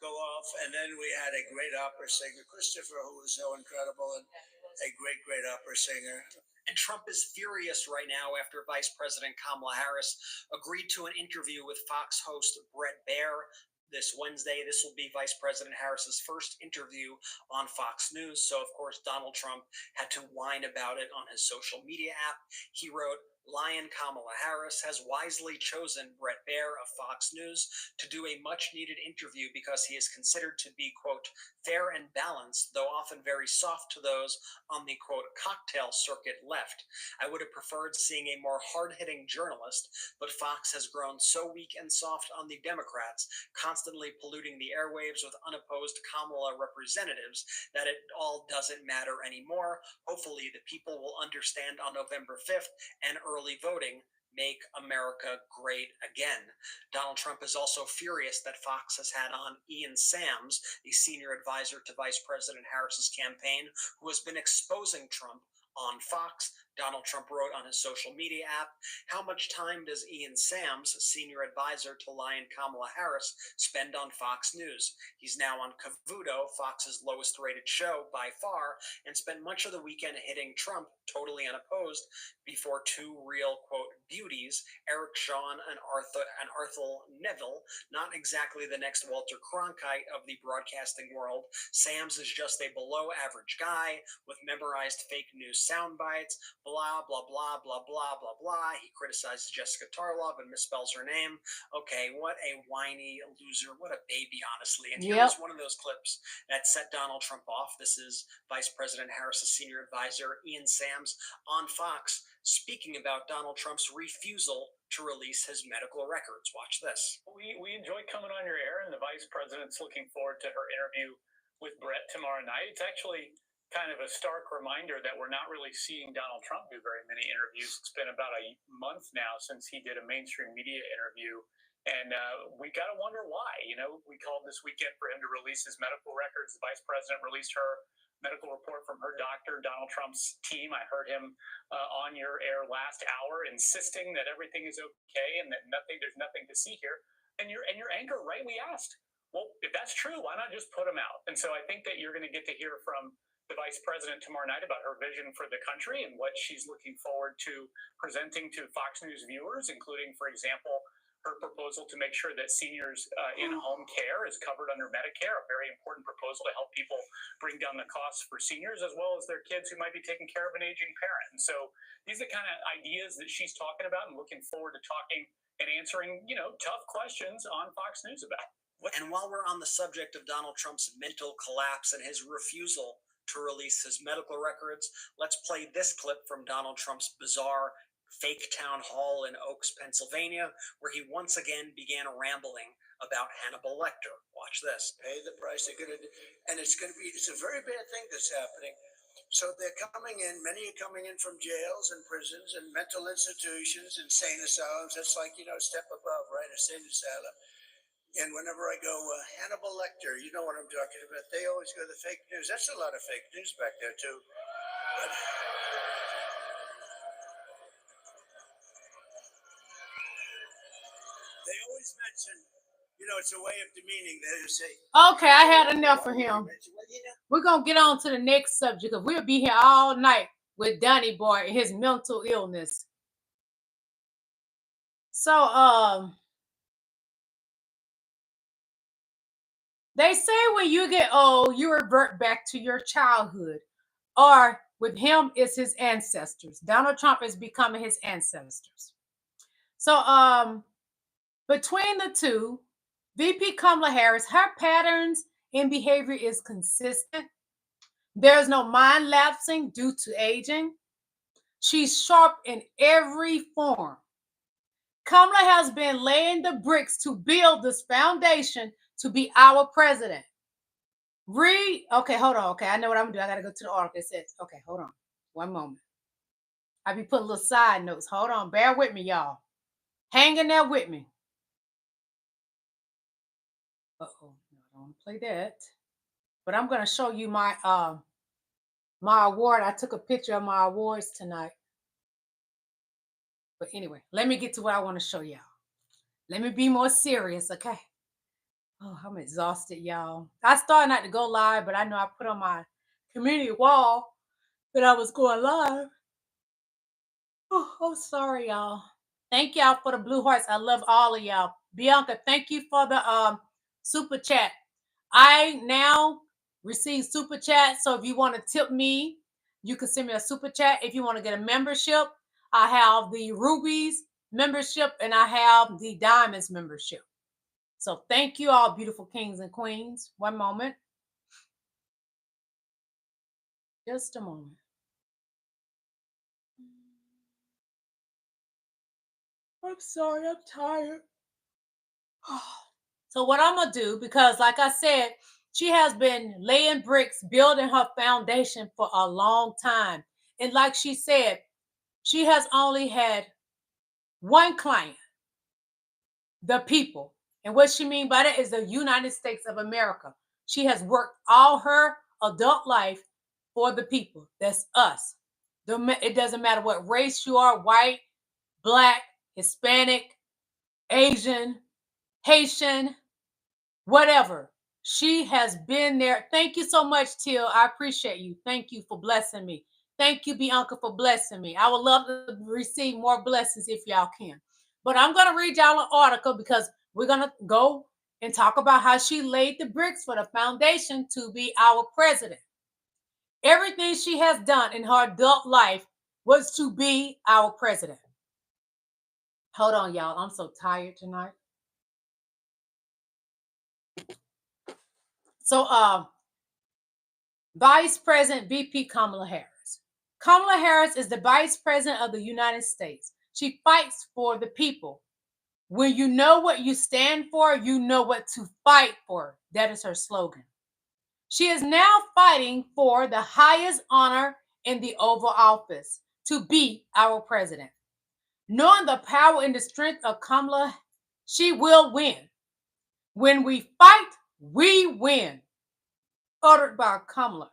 go off, and then we had a great opera singer, Christopher, who was so incredible, and a great, great opera singer. And Trump is furious right now after Vice President Kamala Harris agreed to an interview with Fox host Bret Baier this Wednesday. This will be Vice President Harris's first interview on Fox News. So, of course, Donald Trump had to whine about it on his social media app. He wrote, "Lion Kamala Harris has wisely chosen Bret Baier of Fox News to do a much-needed interview because he is considered to be, quote, fair and balanced, though often very soft to those on the, quote, cocktail circuit left. I would have preferred seeing a more hard-hitting journalist, but Fox has grown so weak and soft on the Democrats, constantly polluting the airwaves with unopposed Kamala representatives, that it all doesn't matter anymore. Hopefully the people will understand on November 5th and early voting, make America great again." Donald Trump is also furious that Fox has had on Ian Sams, a senior advisor to Vice President Harris's campaign, who has been exposing Trump on Fox. Donald Trump wrote on his social media app, "How much time does Ian Sams, senior advisor to Lion Kamala Harris, spend on Fox News? He's now on Cavuto, Fox's lowest rated show by far, and spent much of the weekend hitting Trump, totally unopposed, before two real, quote, beauties, Eric Shawn and Arthur Neville, not exactly the next Walter Cronkite of the broadcasting world. Sams is just a below average guy with memorized fake news sound bites, blah, blah, blah, blah, blah, blah, blah. He criticizes Jessica Tarlov and misspells her name. Okay, what a whiny loser. What a baby, honestly." And here was one of those clips that set Donald Trump off. This is Vice President Harris's senior advisor, Ian Sams, on Fox, speaking about Donald Trump's refusal to release his medical records. Watch this. We enjoy coming on your air, and the vice president's looking forward to her interview with Brett tomorrow night. It's actually kind of a stark reminder that we're not really seeing Donald Trump do very many interviews. It's been about a month now since he did a mainstream media interview, and we got to wonder why. You know, we called this weekend for him to release his medical records. The vice president released her medical report from her doctor, Donald Trump's team. I heard him on your air last hour insisting that everything is okay and that there's nothing to see here. And your anchor rightly asked, well, if that's true, why not just put him out? And so I think that you're going to get to hear from the vice president tomorrow night about her vision for the country and what she's looking forward to presenting to Fox News viewers, including, for example, her proposal to make sure that seniors in-home care is covered under Medicare, a very important proposal to help people bring down the costs for seniors as well as their kids who might be taking care of an aging parent. And so these are the kind of ideas that she's talking about, and looking forward to talking and answering, tough questions on Fox News about. And while we're on the subject of Donald Trump's mental collapse and his refusal to release his medical records, let's play this clip from Donald Trump's bizarre fake town hall in Oaks, Pennsylvania, where he once again began rambling about Hannibal Lecter. Watch this. Pay the price they're going to, and it's a very bad thing that's happening. So they're coming in, many are coming in from jails and prisons and mental institutions, insane asylums. That's like, a step above, right? Insane asylum. And whenever I go, Hannibal Lecter, you know what I'm talking about. They always go the fake news. That's a lot of fake news back there, too. But they always mention, it's a way of demeaning. They say, Okay, I had enough for him. We're going to get on to the next subject, because we'll be here all night with Donnie Boy and his mental illness. So, they say when you get old, you revert back to your childhood. Or with him, it's his ancestors. Donald Trump is becoming his ancestors. So, between the two, VP Kamala Harris, her patterns in behavior is consistent. There's no mind lapsing due to aging. She's sharp in every form. Kamala has been laying the bricks to build this foundation to be our president. Okay, hold on. Okay, I know what I'm gonna do. I gotta go to the article. It says, okay, hold on. One moment. I be putting little side notes. Hold on. Bear with me, y'all. Hang in there with me. No, I don't want to play that. But I'm gonna show you my my award. I took a picture of my awards tonight. But anyway, let me get to what I want to show y'all. Let me be more serious, okay? Oh, I'm exhausted, y'all. I started not to go live, but I know I put on my community wall that I was going live. Oh, I'm sorry, y'all. Thank y'all for the blue hearts. I love all of y'all. Bianca, thank you for the super chat. I now receive super chat, so if you want to tip me, you can send me a super chat. If you want to get a membership, I have the Rubies membership and I have the Diamonds membership. So thank you all, beautiful kings and queens. One moment. Just a moment. I'm sorry, I'm tired. So what I'm going to do, because like I said, she has been laying bricks, building her foundation for a long time. And like she said, she has only had one client, the people. And what she means by that is the United States of America. She has worked all her adult life for the people. That's us. It doesn't matter what race you are, white, black, Hispanic, Asian, Haitian, whatever. She has been there. Thank you so much, Teal. I appreciate you. Thank you for blessing me. Thank you, Bianca, for blessing me. I would love to receive more blessings if y'all can. But I'm going to read y'all an article because we're going to go and talk about how she laid the bricks for the foundation to be our president. Everything she has done in her adult life was to be our president. Hold on, y'all. I'm so tired tonight. So, Vice President VP Kamala Harris. Kamala Harris is the Vice President of the United States. She fights for the people. When you know what you stand for, you know what to fight for. That is her slogan. She is now fighting for the highest honor in the Oval Office, to be our president. Knowing the power and the strength of Kamala, she will win. When we fight, we win. Uttered by Kamala.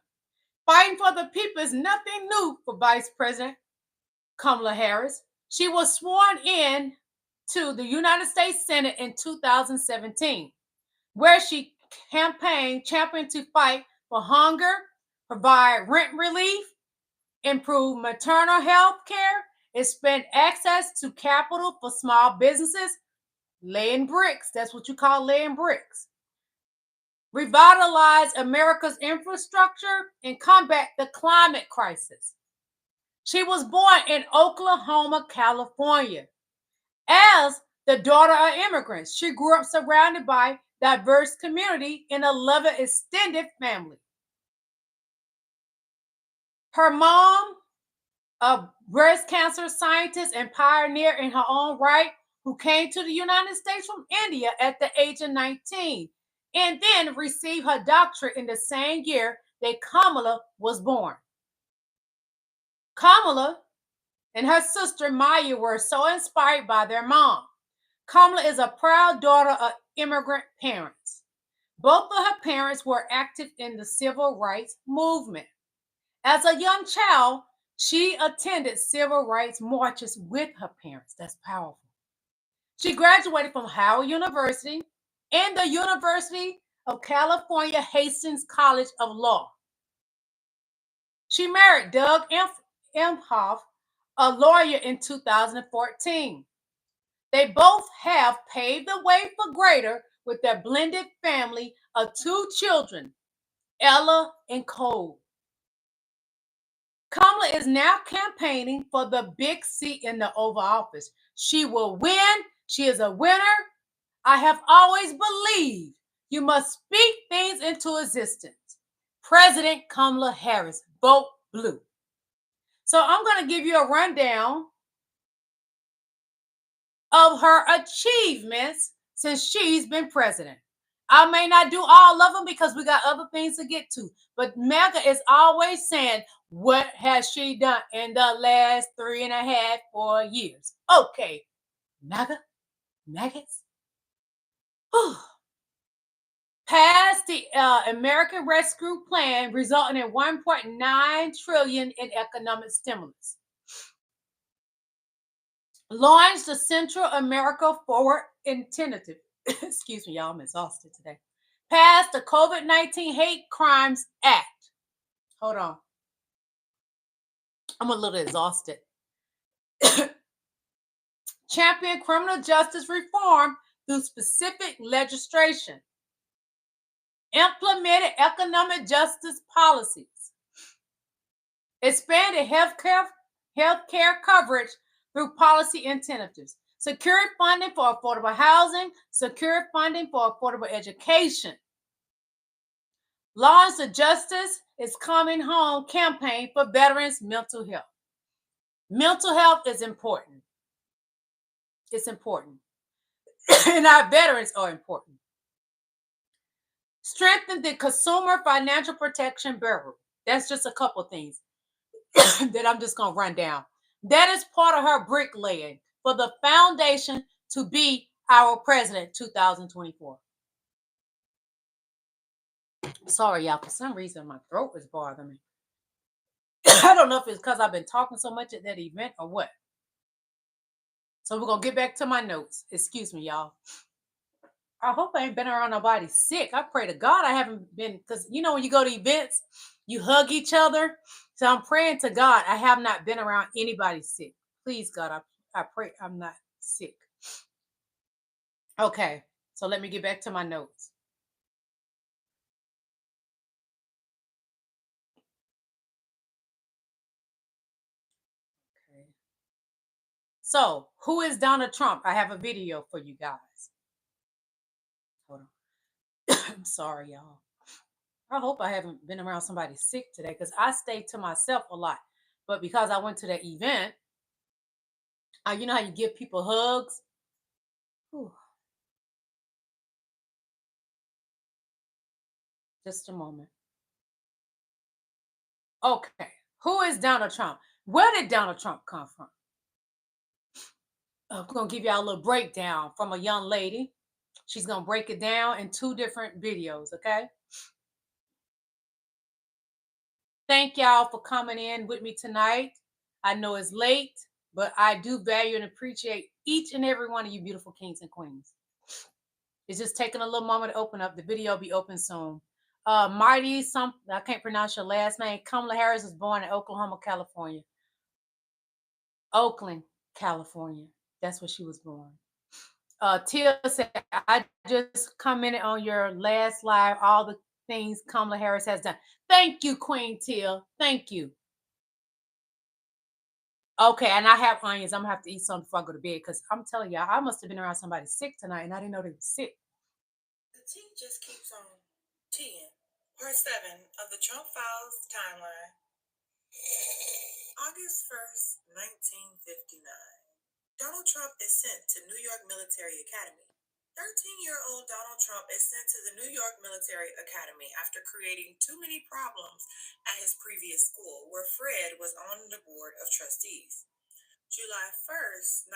Fighting for the people is nothing new for Vice President Kamala Harris. She was sworn in to the United States Senate in 2017, where she championed to fight for hunger, provide rent relief, improve maternal health care, expand access to capital for small businesses, laying bricks. That's what you call laying bricks. Revitalize America's infrastructure and combat the climate crisis. She was born in Oklahoma, California. As the daughter of immigrants, she grew up surrounded by diverse community in a loving extended family. Her mom, a breast cancer scientist and pioneer in her own right, who came to the United States from India at the age of 19 and then received her doctorate in the same year that Kamala was born. Kamala and her sister Maya were so inspired by their mom. Kamala is a proud daughter of immigrant parents. Both of her parents were active in the civil rights movement. As a young child, she attended civil rights marches with her parents. That's powerful. She graduated from Howard University and the University of California Hastings College of Law. She married Doug Emhoff, a lawyer, in 2014. They both have paved the way for greater with their blended family of 2 children, Ella and Cole. Kamala is now campaigning for the big seat in the Oval Office. She will win. She is a winner. I have always believed you must speak things into existence. President Kamala Harris, vote blue. So I'm going to give you a rundown of her achievements since she's been president. I may not do all of them because we got other things to get to, but Mega is always saying, what has she done in the last 3.5, 4 years? Okay, Maggots. Passed the American Rescue Plan, resulting in $1.9 trillion in economic stimulus. Launched the Central America Forward Initiative. Excuse me, y'all, I'm exhausted today. Passed the COVID-19 Hate Crimes Act. Hold on. I'm a little exhausted. Champion criminal justice reform through specific legislation. Implemented economic justice policies. Expanded healthcare coverage through policy incentives. Secured funding for affordable housing. Secured funding for affordable education. Launched the Justice is Coming Home campaign for veterans' mental health. Mental health is important. It's important. And our veterans are important. Strengthen the Consumer Financial Protection Bureau. That's just a couple things that I'm just going to run down. That is part of her bricklaying for the foundation to be our president 2024. Sorry, y'all. For some reason, my throat is bothering me. I don't know if it's because I've been talking so much at that event or what. So we're going to get back to my notes. Excuse me, y'all. I hope I ain't been around nobody sick. I pray to God I haven't been, because you know when you go to events, you hug each other. So I'm praying to God I have not been around anybody sick. Please, God, I pray I'm not sick. Okay, so let me get back to my notes. Okay. So, who is Donald Trump? I have a video for you guys. Hold on. I'm sorry, y'all. I hope I haven't been around somebody sick today because I stay to myself a lot. But because I went to that event, you know how you give people hugs? Whew. Just a moment. Okay. Who is Donald Trump? Where did Donald Trump come from? I'm going to give y'all a little breakdown from a young lady. She's going to break it down in 2 different videos, okay? Thank y'all for coming in with me tonight. I know it's late, but I do value and appreciate each and every one of you beautiful kings and queens. It's just taking a little moment to open up. The video will be open soon. I can't pronounce your last name. Kamala Harris was born in Oklahoma, California. Oakland, California. That's where she was born. Tia said, I just commented on your last live, all the things Kamala Harris has done. Thank you, Queen Tia. Thank you. Okay, and I have onions. I'm gonna have to eat something before I go to bed because I'm telling y'all, I must have been around somebody sick tonight and I didn't know they were sick. The tea just keeps on teeing. Part 7 of the Trump Files timeline. August 1st, 1959. Donald Trump is sent to New York Military Academy. 13-year-old Donald Trump is sent to the New York Military Academy after creating too many problems at his previous school, where Fred was on the board of trustees. July 1st,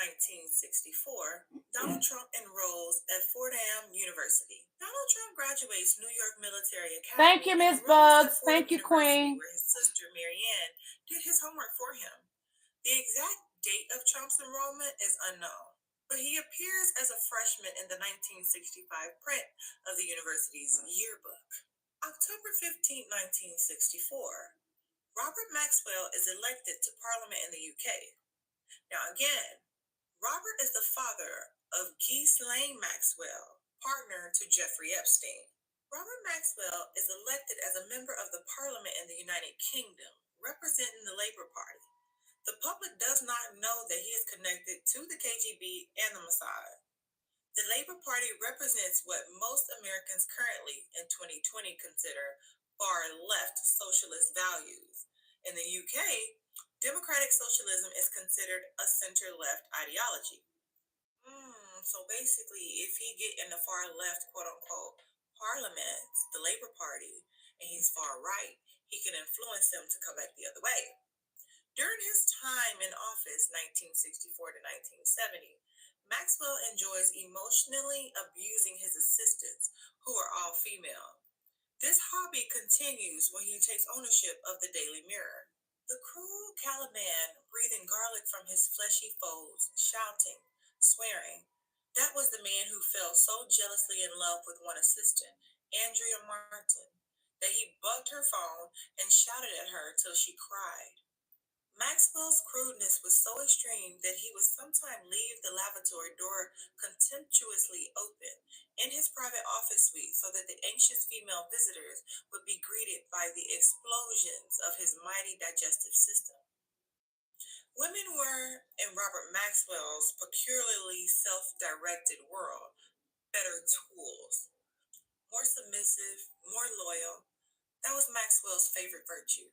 1964, Donald Trump enrolls at Fordham University. Donald Trump graduates New York Military Academy. Thank you, Miss Bugs. Thank you, Queen. Where his sister Marianne did his homework for him. The exact date of Trump's enrollment is unknown, but he appears as a freshman in the 1965 print of the university's yearbook. October 15, 1964, Robert Maxwell is elected to Parliament in the UK. Now again, Robert is the father of Ghislaine Maxwell, partner to Jeffrey Epstein. Robert Maxwell is elected as a member of the Parliament in the United Kingdom, representing the Labour Party. The public does not know that he is connected to the KGB and the Mossad. The Labour Party represents what most Americans currently in 2020 consider far-left socialist values. In the UK, democratic socialism is considered a center-left ideology. So basically, if he get in the far-left, quote-unquote, parliament, the Labour Party, and he's far-right, he can influence them to come back the other way. During his time in office, 1964 to 1970, Maxwell enjoys emotionally abusing his assistants, who are all female. This hobby continues when he takes ownership of the Daily Mirror. The cruel Caliban breathing garlic from his fleshy folds, shouting, swearing. That was the man who fell so jealously in love with one assistant, Andrea Martin, that he bugged her phone and shouted at her till she cried. Maxwell's crudeness was so extreme that he would sometimes leave the lavatory door contemptuously open in his private office suite so that the anxious female visitors would be greeted by the explosions of his mighty digestive system. Women were, in Robert Maxwell's peculiarly self-directed world, better tools, more submissive, more loyal. That was Maxwell's favorite virtue.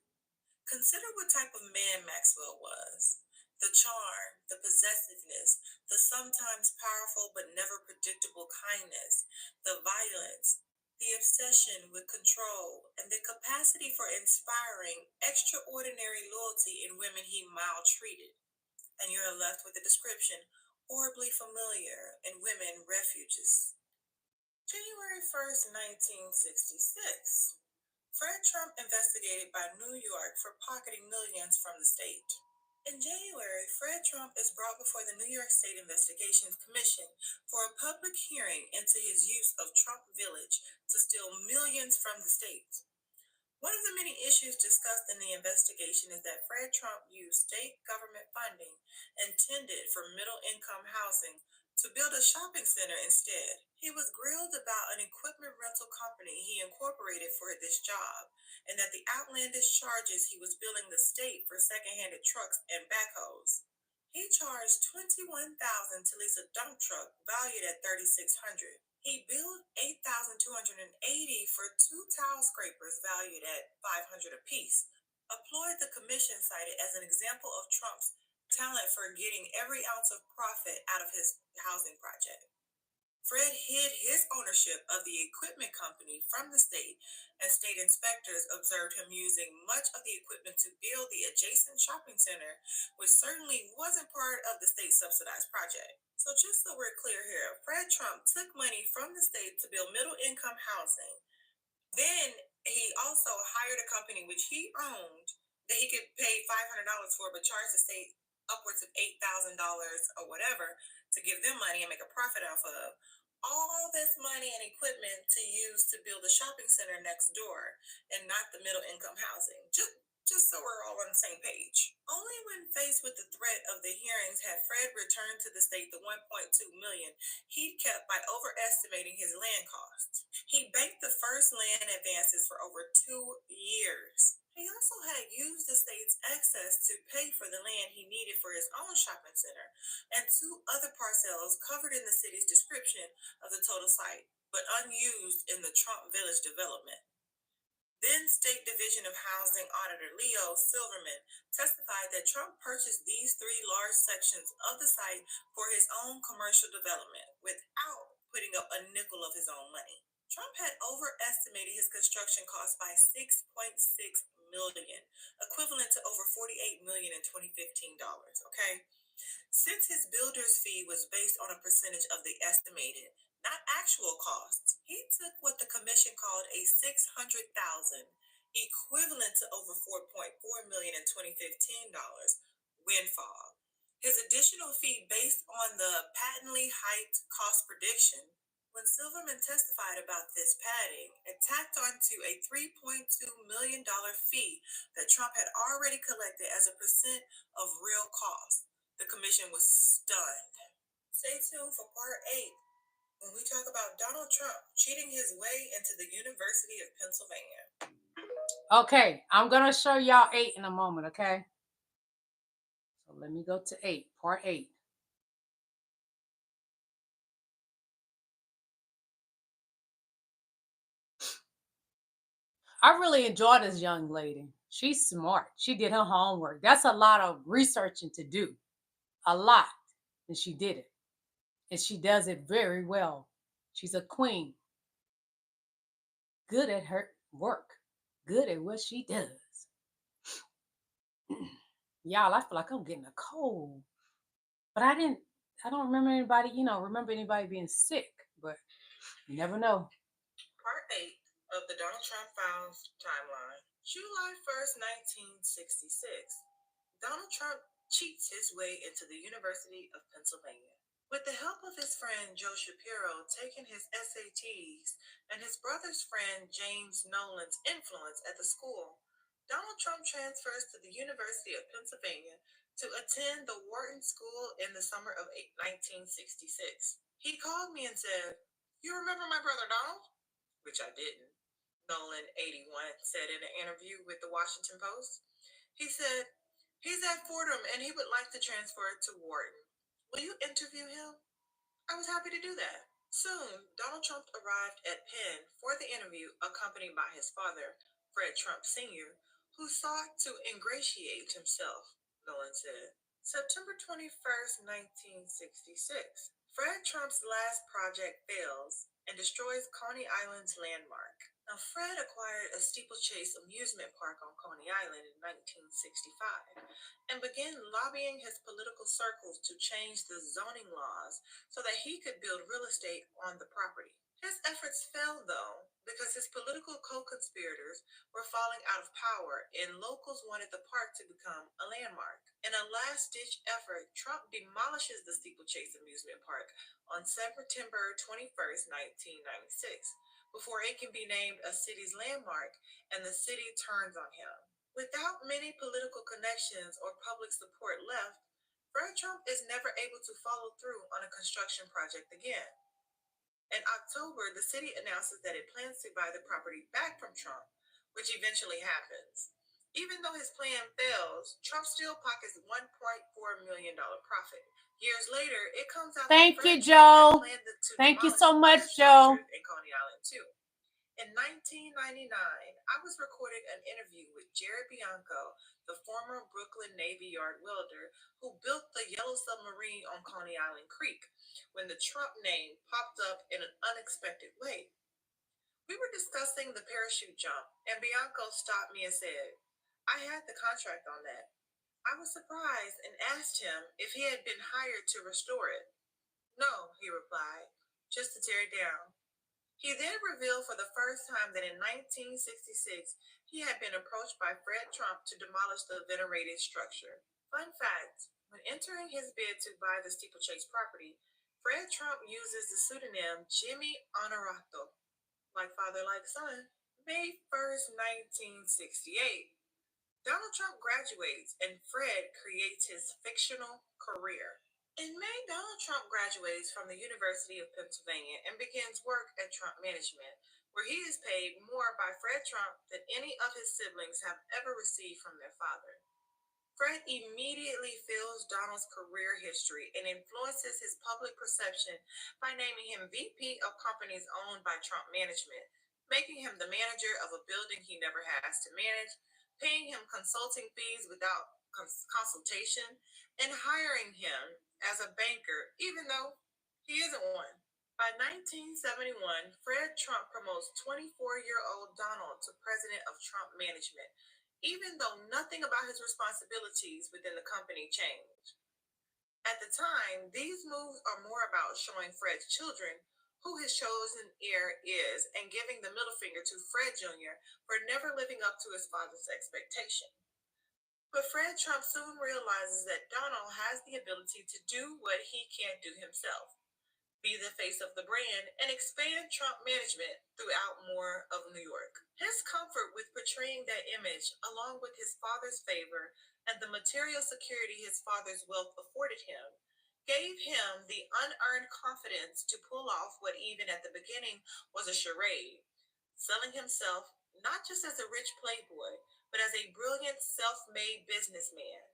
Consider what type of man Maxwell was. The charm, the possessiveness, the sometimes powerful but never predictable kindness, the violence, the obsession with control, and the capacity for inspiring extraordinary loyalty in women he maltreated. And you're left with a description horribly familiar in women refugees. January 1st, 1966. Fred Trump investigated by New York for pocketing millions from the state. In January, Fred Trump is brought before the New York State Investigations Commission for a public hearing into his use of Trump Village to steal millions from the state. One of the many issues discussed in the investigation is that Fred Trump used state government funding intended for middle-income housing to build a shopping center instead. He was grilled about an equipment rental company he incorporated for this job, and that the outlandish charges he was billing the state for second-handed trucks and backhoes. He charged $21,000 to lease a dump truck valued at $3,600. He billed $8,280 for 2 towel scrapers valued at $500 apiece. A ploy the commission cited as an example of Trump's talent for getting every ounce of profit out of his housing project. Fred hid his ownership of the equipment company from the state, and state inspectors observed him using much of the equipment to build the adjacent shopping center, which certainly wasn't part of the state-subsidized project. So just so we're clear here, Fred Trump took money from the state to build middle-income housing. Then he also hired a company which he owned that he could pay $500 for, but charge the state upwards of $8,000 or whatever to give them money and make a profit off of. All this money and equipment to use to build a shopping center next door and not the middle income housing. Just so we're all on the same page. Only when faced with the threat of the hearings had Fred returned to the state the $1.2 million he'd kept by overestimating his land costs. He banked the first land advances for over 2 years. He also had used the state's excess to pay for the land he needed for his own shopping center and 2 other parcels covered in the city's description of the total site, but unused in the Trump Village development. Then State Division of Housing Auditor Leo Silverman testified that Trump purchased these 3 large sections of the site for his own commercial development without putting up a nickel of his own money. Trump had overestimated his construction costs by $6.6 million, equivalent to over $48 million in 2015 dollars, okay? Since his builder's fee was based on a percentage of the estimated, not actual costs, he took what the commission called a $600,000, equivalent to over $4.4 million in 2015 dollars, windfall. His additional fee based on the patently hyped cost prediction. When Silverman testified about this padding, it tacked onto a $3.2 million fee that Trump had already collected as a percent of real costs. The commission was stunned. Stay tuned for part 8 when we talk about Donald Trump cheating his way into the University of Pennsylvania. Okay, I'm going to show y'all 8 in a moment, okay? So let me go to 8, part 8. I really enjoy this young lady. She's smart. She did her homework. That's a lot of researching to do. A lot. And she did it. And she does it very well. She's a queen. Good at her work. Good at what she does. Y'all, I feel like I'm getting a cold. But I don't remember anybody, being sick. But you never know. Part 8 of the Donald Trump Files timeline. July 1st, 1966. Donald Trump cheats his way into the University of Pennsylvania. With the help of his friend Joe Shapiro taking his SATs and his brother's friend James Nolan's influence at the school, Donald Trump transfers to the University of Pennsylvania to attend the Wharton School in the summer of 1966. He called me and said, "You remember my brother Donald?" Which I didn't. Nolan, 81, said in an interview with the Washington Post. He said, "He's at Fordham and he would like to transfer to Wharton. Will you interview him?" I was happy to do that. Soon, Donald Trump arrived at Penn for the interview, accompanied by his father, Fred Trump Sr., who sought to ingratiate himself, Nolan said. September 21st, 1966. Fred Trump's last project fails and destroys Coney Island's landmark. Now, Fred acquired a steeplechase amusement park on Coney Island in 1965 and began lobbying his political circles to change the zoning laws so that he could build real estate on the property. His efforts failed, though, because his political co-conspirators were falling out of power and locals wanted the park to become a landmark. In a last-ditch effort, Trump demolishes the steeplechase amusement park on September 21st, 1996, before it can be named a city's landmark, and the city turns on him. Without many political connections or public support left, Fred Trump is never able to follow through on a construction project again. In October, the city announces that it plans to buy the property back from Trump, which eventually happens. Even though his plan fails, Trump still pockets $1.4 million profit. Years later, it comes out Thank that you, Fred Trump Joe. had planned to Thank you demolish so much, the Joe. structure in Coney Island too. In 1999, I was recording an interview with Jerry Bianco, the former Brooklyn Navy Yard welder who built the Yellow Submarine on Coney Island Creek, when the Trump name popped up in an unexpected way. We were discussing the parachute jump, and Bianco stopped me and said, "I had the contract on that." I was surprised and asked him if he had been hired to restore it. "No," he replied, "just to tear it down." He then revealed for the first time that in 1966, he had been approached by Fred Trump to demolish the venerated structure. Fun fact, when entering his bid to buy the steeplechase property, Fred Trump uses the pseudonym Jimmy Honorato, like father, like son. May 1st, 1968. Donald Trump graduates and Fred creates his fictional career. In May, Donald Trump graduates from the University of Pennsylvania and begins work at Trump Management, where he is paid more by Fred Trump than any of his siblings have ever received from their father. Fred immediately fills Donald's career history and influences his public perception by naming him VP of companies owned by Trump Management, making him the manager of a building he never has to manage, paying him consulting fees without consultation, and hiring him as a banker, even though he isn't one. By 1971, Fred Trump promotes 24-year-old Donald to president of Trump Management, even though nothing about his responsibilities within the company changed. At the time, these moves are more about showing Fred's children who his chosen heir is and giving the middle finger to Fred Jr. for never living up to his father's expectation. But Fred Trump soon realizes that Donald has the ability to do what he can't do himself, be the face of the brand, and expand Trump Management throughout more of New York. His comfort with portraying that image, along with his father's favor and the material security his father's wealth afforded him, gave him the unearned confidence to pull off what even at the beginning was a charade, selling himself not just as a rich playboy, but as a brilliant self-made businessman.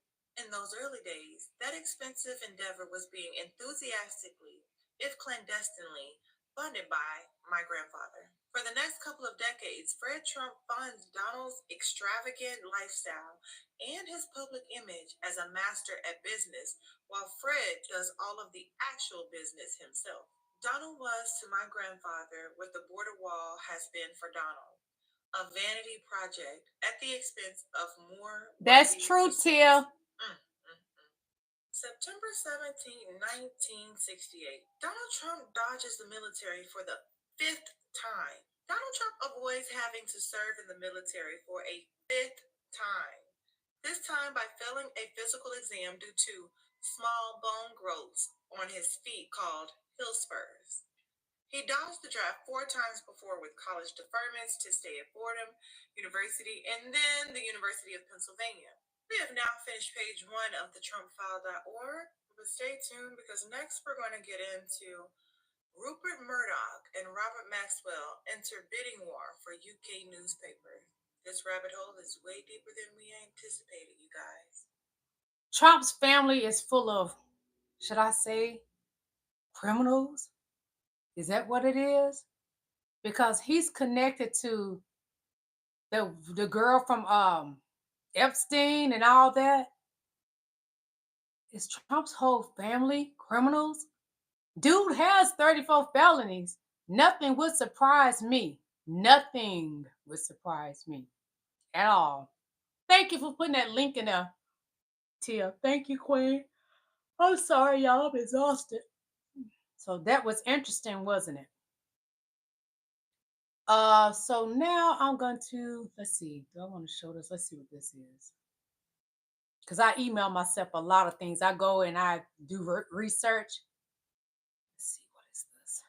In those early days, that expensive endeavor was being enthusiastically, if clandestinely, funded by my grandfather. For the next couple of decades, Fred Trump funds Donald's extravagant lifestyle and his public image as a master at business, while Fred does all of the actual business himself. Donald was to my grandfather what the border wall has been for Donald, a vanity project at the expense of more. That's true, Tia. September 17, 1968. Donald Trump dodges the military for the 5th time. Donald Trump avoids having to serve in the military for a 5th time. This time by failing a physical exam due to small bone growths on his feet called heel spurs. He dodged the draft 4 times before with college deferments to stay at Fordham University and then the University of Pennsylvania. We have now finished page 1 of the TrumpFile.org, but stay tuned because next we're going to get into Rupert Murdoch and Robert Maxwell enter bidding war for UK newspapers. This rabbit hole is way deeper than we anticipated, you guys. Trump's family is full of, should I say, criminals? Is that what it is? Because he's connected to the girl from Epstein and all that. Is Trump's whole family criminals? Dude has 34 felonies. Nothing would surprise me. Nothing would surprise me at all. Thank you for putting that link in there, Tia. Thank you, Queen. I'm sorry, y'all. I'm exhausted. So that was interesting, wasn't it? So now I'm going to, let's see. Do I want to show this? Let's see what this is. Because I email myself a lot of things. I go and I do research. Let's see, what is this?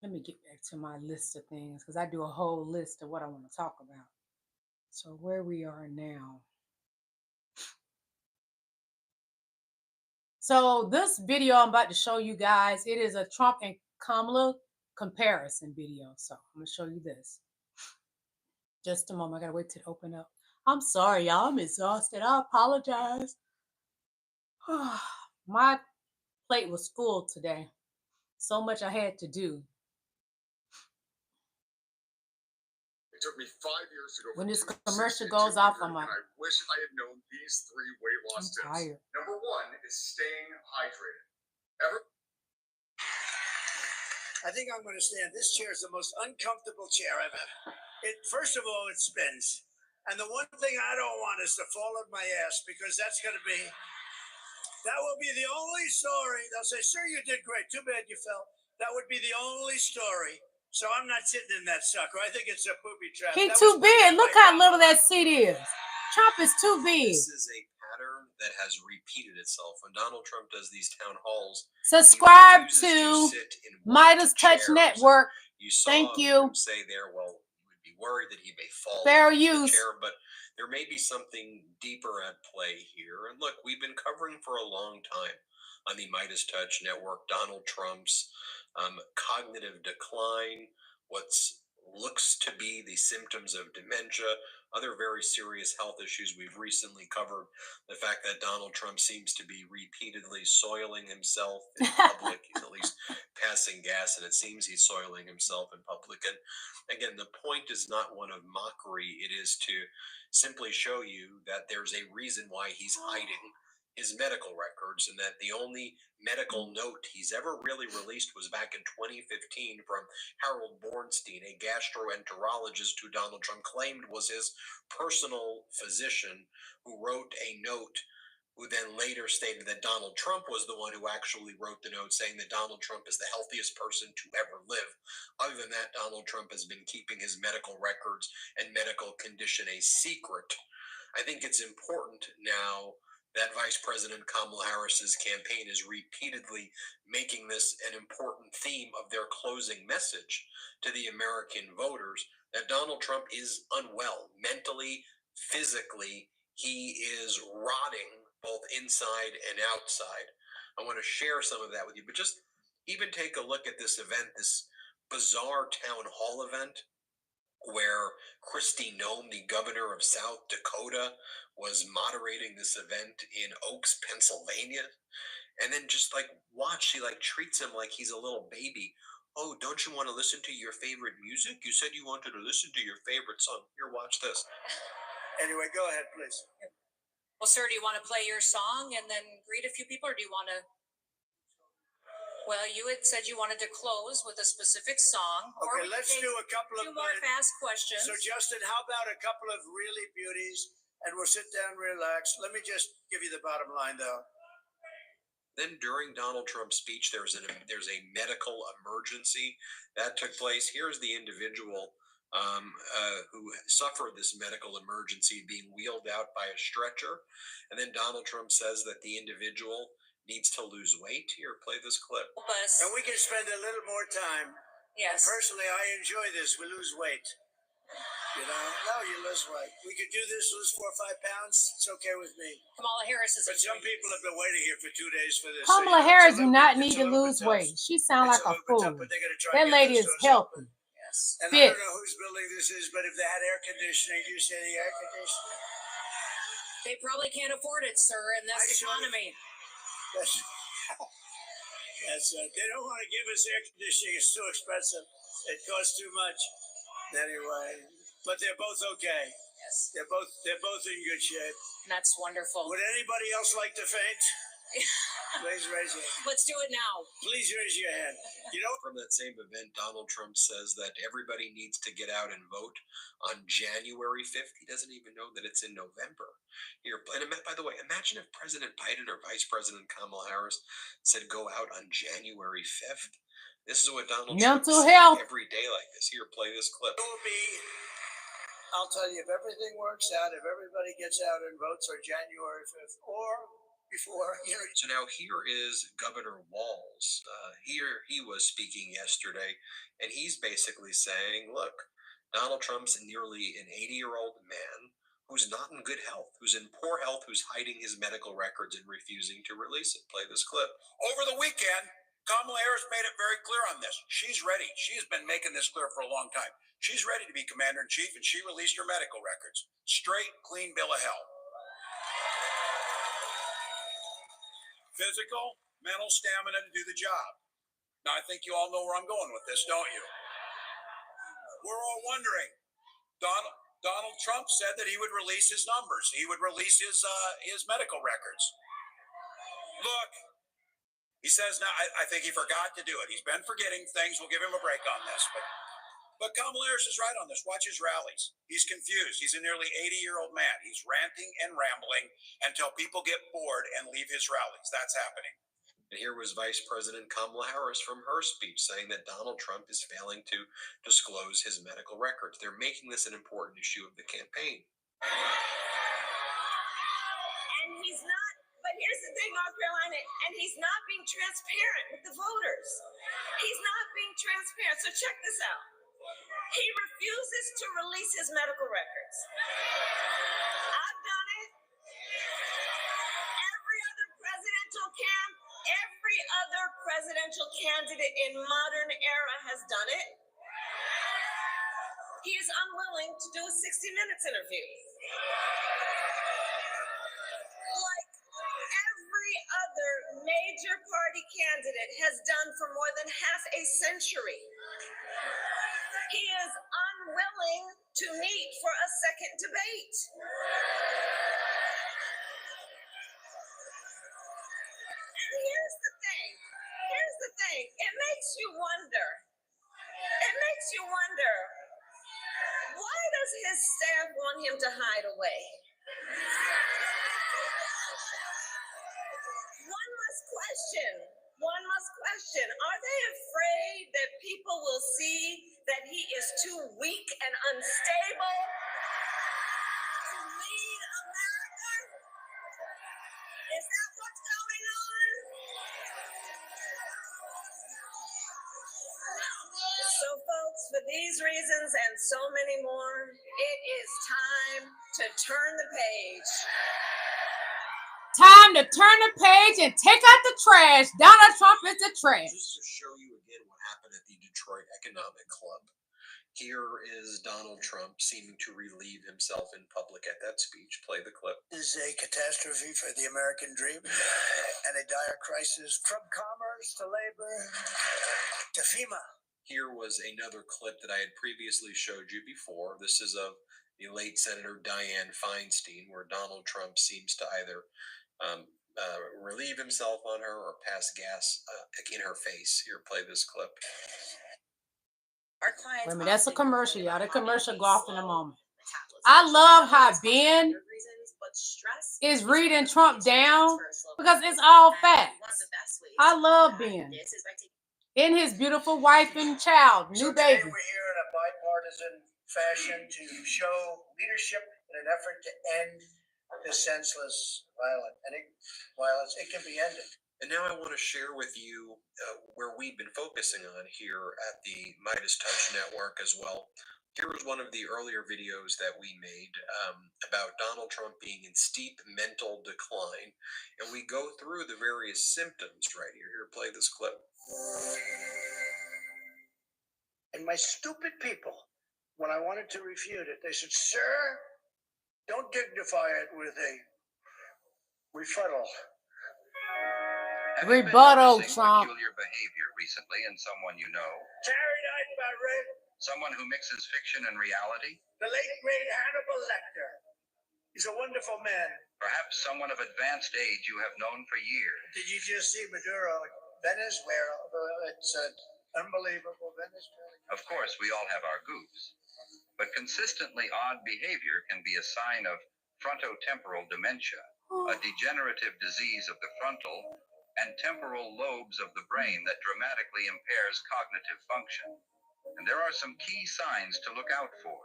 Let me get back to my list of things because I do a whole list of what I want to talk about. So where we are now. So this video I'm about to show you guys, it is a Trump and Kamala comparison video. So I'm going to show you this. Just a moment. I got to wait till it open up. I'm sorry, y'all. I'm exhausted. I apologize. My plate was full today. So much I had to do. It took me 5 years to go. When this commercial goes off, I'm like, I wish I had known these 3 weight loss tips. Tired. Number 1 is staying hydrated. I think I'm going to stand. This chair is the most uncomfortable chair I've ever. First of all, it spins. And the one thing I don't want is to fall on my ass because that will be the only story. They'll say, sir, you did great. Too bad you fell. That would be the only story. So I'm not sitting in that sucker. I think it's a booby trap. He's too big. Look how little that seat is. Trump is too big. This is a that has repeated itself. When Donald Trump does these town halls, Subscribe he refuses to sit in white Midas Touch chairs. Network. You saw Thank you. him say there, well, you would be worried that he may fall Fair off the use. chair, but there may be something deeper at play here. And look, we've been covering for a long time on the Midas Touch Network Donald Trump's cognitive decline, what's looks to be the symptoms of dementia, other very serious health issues we've recently covered, the fact that Donald Trump seems to be repeatedly soiling himself in public. He's at least passing gas, and it seems he's soiling himself in public. And again, the point is not one of mockery. It is to simply show you that there's a reason why he's hiding his medical records, and that the only medical note he's ever really released was back in 2015 from Harold Bornstein, a gastroenterologist who Donald Trump claimed was his personal physician, who wrote a note, who then later stated that Donald Trump was the one who actually wrote the note saying that Donald Trump is the healthiest person to ever live. Other than that, Donald Trump has been keeping his medical records and medical condition a secret. I think it's important now that Vice President Kamala Harris's campaign is repeatedly making this an important theme of their closing message to the American voters, that Donald Trump is unwell mentally, physically. He is rotting both inside and outside. I want to share some of that with you, but just even take a look at this event, this bizarre town hall event, where Kristi Noem, the governor of South Dakota, was moderating this event in Oaks, Pennsylvania. And then just watch, she treats him like he's a little baby. Oh, don't you want to listen to your favorite music? You said you wanted to listen to your favorite song. Here, watch this. Anyway, go ahead, please. Well, sir, do you want to play your song and then greet a few people, or do you want to? Well, you had said you wanted to close with a specific song. Okay, let's do a couple of more fast questions. So, Justin, how about a couple of really beauties, and we'll sit down, relax. Let me just give you the bottom line, though. Then during Donald Trump's speech, there's a medical emergency that took place. Here's the individual who suffered this medical emergency being wheeled out by a stretcher. And then Donald Trump says that the individual needs to lose weight. Here, play this clip. And we can spend a little more time. Yes. Personally, I enjoy this. We lose weight. You know? No, you lose weight. We could do this, lose 4 or 5 pounds. It's okay with me. Kamala Harris is. But some people have been waiting here for 2 days for this. Kamala Harris do not need to lose weight. She sounds like a fool. That lady is healthy. Yes. And fit. I don't know whose building this is, but if they had air conditioning, you say the air conditioning? They probably can't afford it, sir, in this economy. They don't want to give us air conditioning. It's too expensive. It costs too much. Anyway, but they're both okay. Yes. They're both in good shape. That's wonderful. Would anybody else like to faint? Please raise your hand. Let's do it now. Please raise your hand. You know, from that same event, Donald Trump says that everybody needs to get out and vote on January 5th. He doesn't even know that it's in November. Here, and by the way, imagine if President Biden or Vice President Kamala Harris said go out on January 5th. This is what Donald Trump Mental is health. saying every day like this. Here, play this clip. it will be, I'll tell you, if everything works out, if everybody gets out and votes on January 5th or before, you know. So now here is Governor Walz. Here he was speaking yesterday, and he's basically saying, look, Donald Trump's nearly an 80-year-old man who's not in good health, who's in poor health, who's hiding his medical records and refusing to release it. Play this clip. Over the weekend, Kamala Harris made it very clear on this. She's ready. She's been making this clear for a long time. She's ready to be commander-in-chief, and she released her medical records. Straight, clean bill of health. Physical, mental stamina to do the job. Now, I think you all know where I'm going with this, don't you? We're all wondering. Donald Trump said that he would release his numbers. He would release his medical records. Look, he says now, I think he forgot to do it. He's been forgetting things. We'll give him a break on this. But Kamala Harris is right on this. Watch his rallies. He's confused. He's a nearly 80-year-old man. He's ranting and rambling until people get bored and leave his rallies. That's happening. And here was Vice President Kamala Harris from her speech saying that Donald Trump is failing to disclose his medical records. They're making this an important issue of the campaign. And he's not, but here's the thing, North Carolina, and he's not being transparent with the voters. He's not being transparent. So check this out. He refuses to release his medical records. I've done it. Every other presidential candidate in modern era has done it. He is unwilling to do a 60 Minutes interview. Like every other major party candidate has done for more than half a century. He is unwilling to meet for a second debate. And here's the thing. It makes you wonder. Why does his staff want him to hide away? One must question. Are they afraid that people will see that he is too weak and unstable to lead America? Is that what's going on? So, folks, for these reasons and so many more, it is time to turn the page. Time to turn the page and take out the trash. Donald Trump is the trash. Just to show you again what happened at the Detroit Economic Club. Here is Donald Trump seeming to relieve himself in public at that speech. Play the clip. This is a catastrophe for the American dream and a dire crisis from commerce to labor to FEMA. Here was another clip that I had previously showed you before. This is of the late Senator Dianne Feinstein, where Donald Trump seems to either relieve himself on her or pass gas in her face. Here, play this clip. Our clients. Wait a minute, that's a commercial, y'all. The commercial go off in a moment. I love how Ben is reading Trump down because it's all facts. I love Ben. In his beautiful wife and child, new baby. Today we're here in a bipartisan fashion to show leadership in an effort to end this senseless violence. It can be ended. And now I want to share with you where we've been focusing on here at the Midas Touch Network as well. Here was one of the earlier videos that we made about Donald Trump being in steep mental decline. And we go through the various symptoms right here. Here, play this clip. And my stupid people, when I wanted to refute it, they said, "Sir, don't dignify it with a rebuttal." Rebuttal, Trump. Peculiar behavior recently in someone you know. Carried out by Ray. Someone who mixes fiction and reality. The late great Hannibal Lecter. He's a wonderful man. Perhaps someone of advanced age you have known for years. Did you just see Maduro? Venezuela. It's unbelievable. Venezuela. Of course, we all have our goofs. But consistently odd behavior can be a sign of frontotemporal dementia, a degenerative disease of the frontal and temporal lobes of the brain that dramatically impairs cognitive function. And there are some key signs to look out for,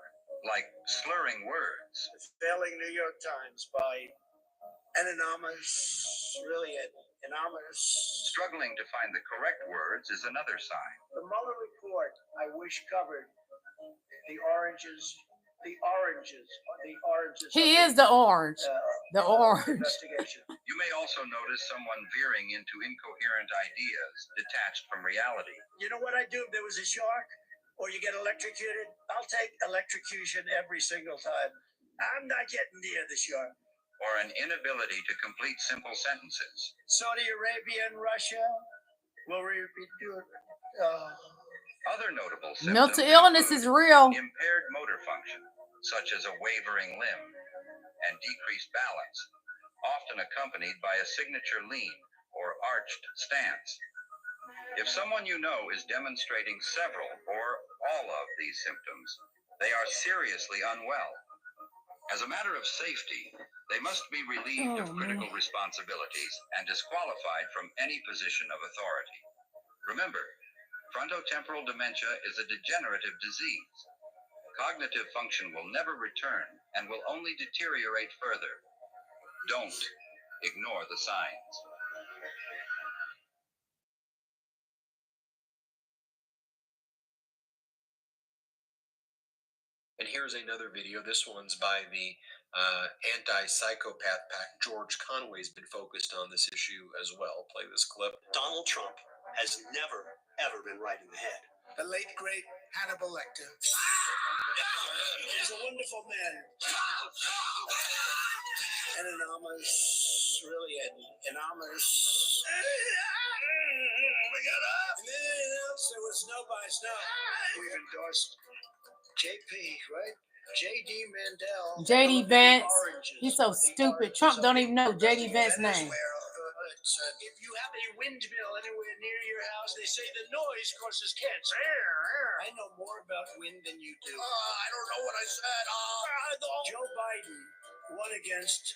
like slurring words. The failing New York Times by anonymous, really anonymous. Struggling to find the correct words is another sign. The Mueller report, I wish, covered the oranges. He is the orange. The orange. Investigation. You may also notice someone veering into incoherent ideas, detached from reality. You know what I'd do if there was a shark? Or you get electrocuted? I'll take electrocution every single time. I'm not getting near the shark. Or an inability to complete simple sentences. Saudi Arabia and Russia will do it. Other notable symptoms Mental illness is real. Impaired motor function, such as a wavering limb and decreased balance, often accompanied by a signature lean or arched stance. If someone you know is demonstrating several or all of these symptoms, they are seriously unwell. As a matter of safety, they must be relieved of critical responsibilities and disqualified from any position of authority. Remember, frontotemporal dementia is a degenerative disease. Cognitive function will never return and will only deteriorate further. Don't Ignore the signs. And here's another video. This one's by the anti-psychopath pack. George Conway's been focused on this issue as well. Play this clip. Donald Trump has never, ever been right in the head. The late, great Hannibal Lecter. He's a wonderful man. An enormous, really an enormous. We got up. And then anything else, there was no by snow. We've endorsed JP, right? JD Mandel. JD Vance. He's so stupid. Trump don't even know JD Vance's name. If you have a windmill anywhere near your house, they say the noise causes cancer. I know more about wind than you do. I don't know what I said. Joe Biden won against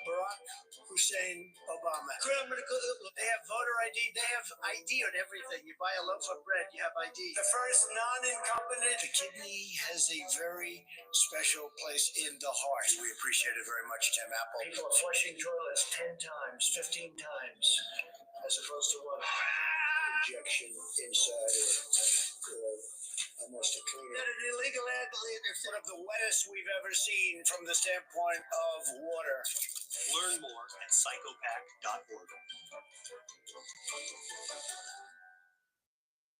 Barack Hussein Obama. They have voter ID. They have ID on everything. You buy a loaf of bread, you have ID. The first non-incumbent. The kidney has a very special place in the heart. We appreciate it very much, Tim Apple. People are flushing toilets 10 times, 15 times, as opposed to one injection inside or almost a cleaner. An illegal athlete is one of the wettest we've ever seen from the standpoint of water. Learn more at psychopac.org.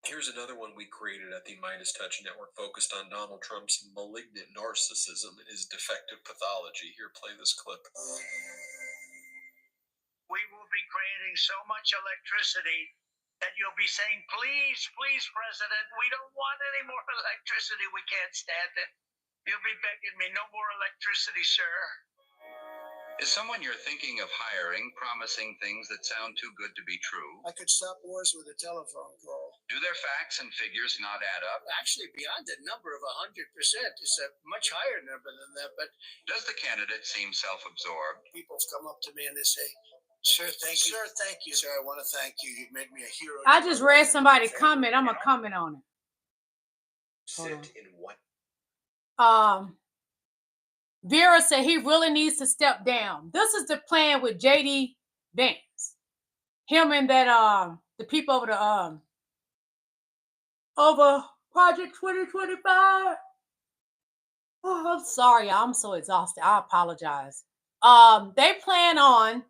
Here's another one we created at the Midas Touch Network focused on Donald Trump's malignant narcissism and his defective pathology. Here, play this clip. We will be creating so much electricity that you'll be saying, please, please, President, we don't want any more electricity. We can't stand it. You'll be begging me, no more electricity, sir. Is someone you're thinking of hiring promising things that sound too good to be true? I could stop wars with a telephone call. Do their facts and figures not add up? Actually, beyond the number of 100%. It's a much higher number than that, but Does the candidate seem self-absorbed? People come up to me and they say, sir, thank you. sir, thank you. Sir, I want to thank you. You've made me a hero. I just read somebody comment. I'm gonna comment on it. Sit in what? Vera said he really needs to step down. This is the plan with JD Vance. Him and that the people over the over Project 2025. Oh, I'm sorry, I'm so exhausted. I apologize. They plan on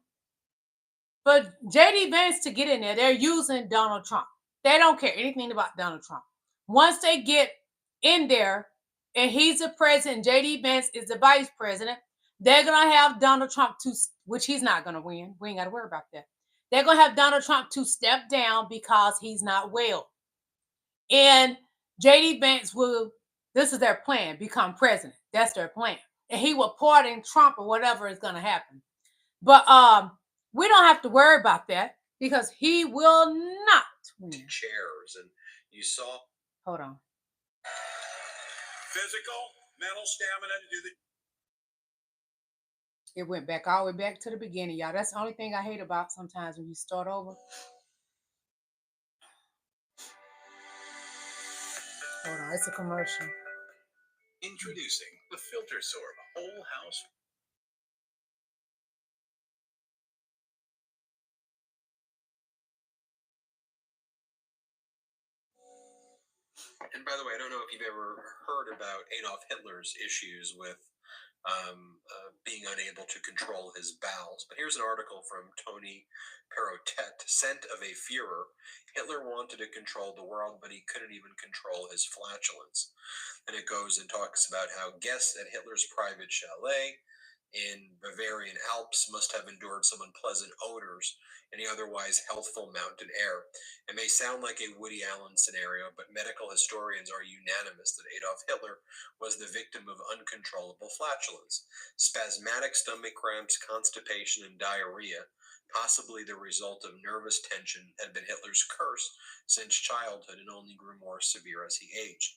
for JD Vance to get in there. They're using Donald Trump. They don't care anything about Donald Trump. Once they get in there, and he's the president, JD Vance is the vice president, they're going to have Donald Trump to, which he's not going to win. We ain't got to worry about that. They're going to have Donald Trump to step down because he's not well. And JD Vance will, this is their plan, become president. That's their plan. And he will pardon Trump or whatever is going to happen. But we don't have to worry about that because he will not win. Chairs, and you saw. Hold on. Physical, mental stamina to do the. It went back all the way back to the beginning, y'all. That's the only thing I hate about sometimes when you start over. Hold on, it's a commercial. Introducing the Filter Sorb Whole House. And by the way, I don't know if you've ever heard about Adolf Hitler's issues with being unable to control his bowels. But here's an article from Tony Perotet, Scent of a Führer. Hitler wanted to control the world, but he couldn't even control his flatulence. And it goes and talks about how guests at Hitler's private chalet in Bavarian Alps must have endured some unpleasant odors in the otherwise healthful mountain air. It may sound like a Woody Allen scenario, but medical historians are unanimous that Adolf Hitler was the victim of uncontrollable flatulence. Spasmodic stomach cramps, constipation, and diarrhea, possibly the result of nervous tension, had been Hitler's curse since childhood and only grew more severe as he aged.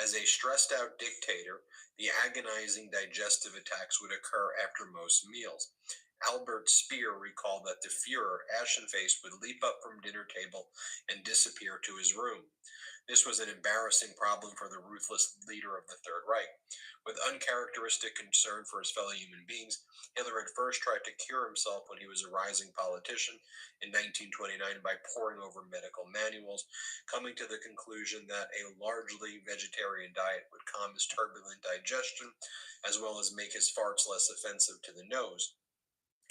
As a stressed-out dictator, the agonizing digestive attacks would occur after most meals. Albert Speer recalled that the Führer, ashen-faced, would leap up from dinner table and disappear to his room. This was an embarrassing problem for the ruthless leader of the Third Reich. With uncharacteristic concern for his fellow human beings, Hitler had first tried to cure himself when he was a rising politician in 1929 by poring over medical manuals, coming to the conclusion that a largely vegetarian diet would calm his turbulent digestion, as well as make his farts less offensive to the nose.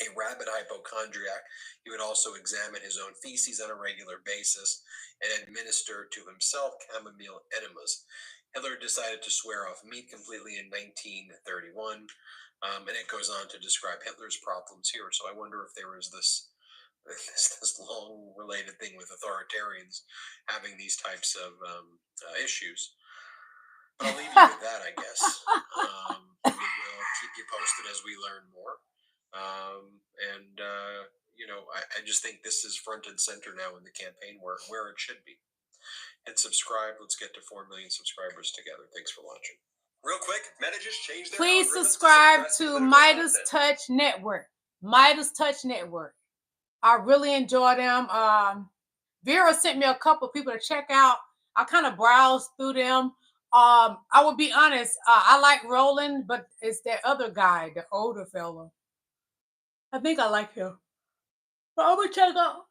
A rabid hypochondriac, he would also examine his own feces on a regular basis and administer to himself chamomile enemas. Hitler decided to swear off meat completely in 1931, and it goes on to describe Hitler's problems here. So I wonder if there was this long related thing with authoritarians having these types of issues. But I'll leave you with that, I guess. We'll keep you posted as we learn more. I just think this is front and center now in the campaign where it should be. And subscribe. Let's get to 4 million subscribers together. Thanks for watching. Real quick, Meta just changed their Please algorithm subscribe suppress to political Midas content. Touch Network. Midas Touch Network. I really enjoy them. Vera sent me a couple people to check out. I kind of browsed through them. I will be honest, I like Roland, but it's that other guy, the older fella. I think I like him. But I'm gonna check out.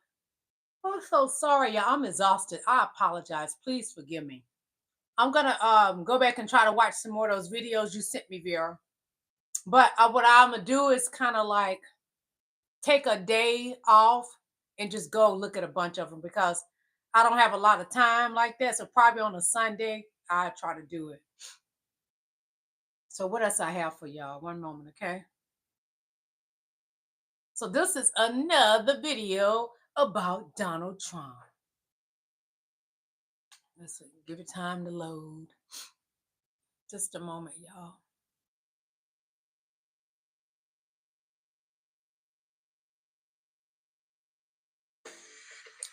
I'm so sorry, y'all. I'm exhausted. I apologize. Please forgive me. I'm gonna go back and try to watch some more of those videos you sent me, Vera. But what I'm gonna do is kind of like take a day off and just go look at a bunch of them because I don't have a lot of time like that. So probably on a Sunday, I try to do it. So what else I have for y'all? One moment, okay? So this is another video about Donald Trump. Let's see, give it time to load. Just a moment, y'all.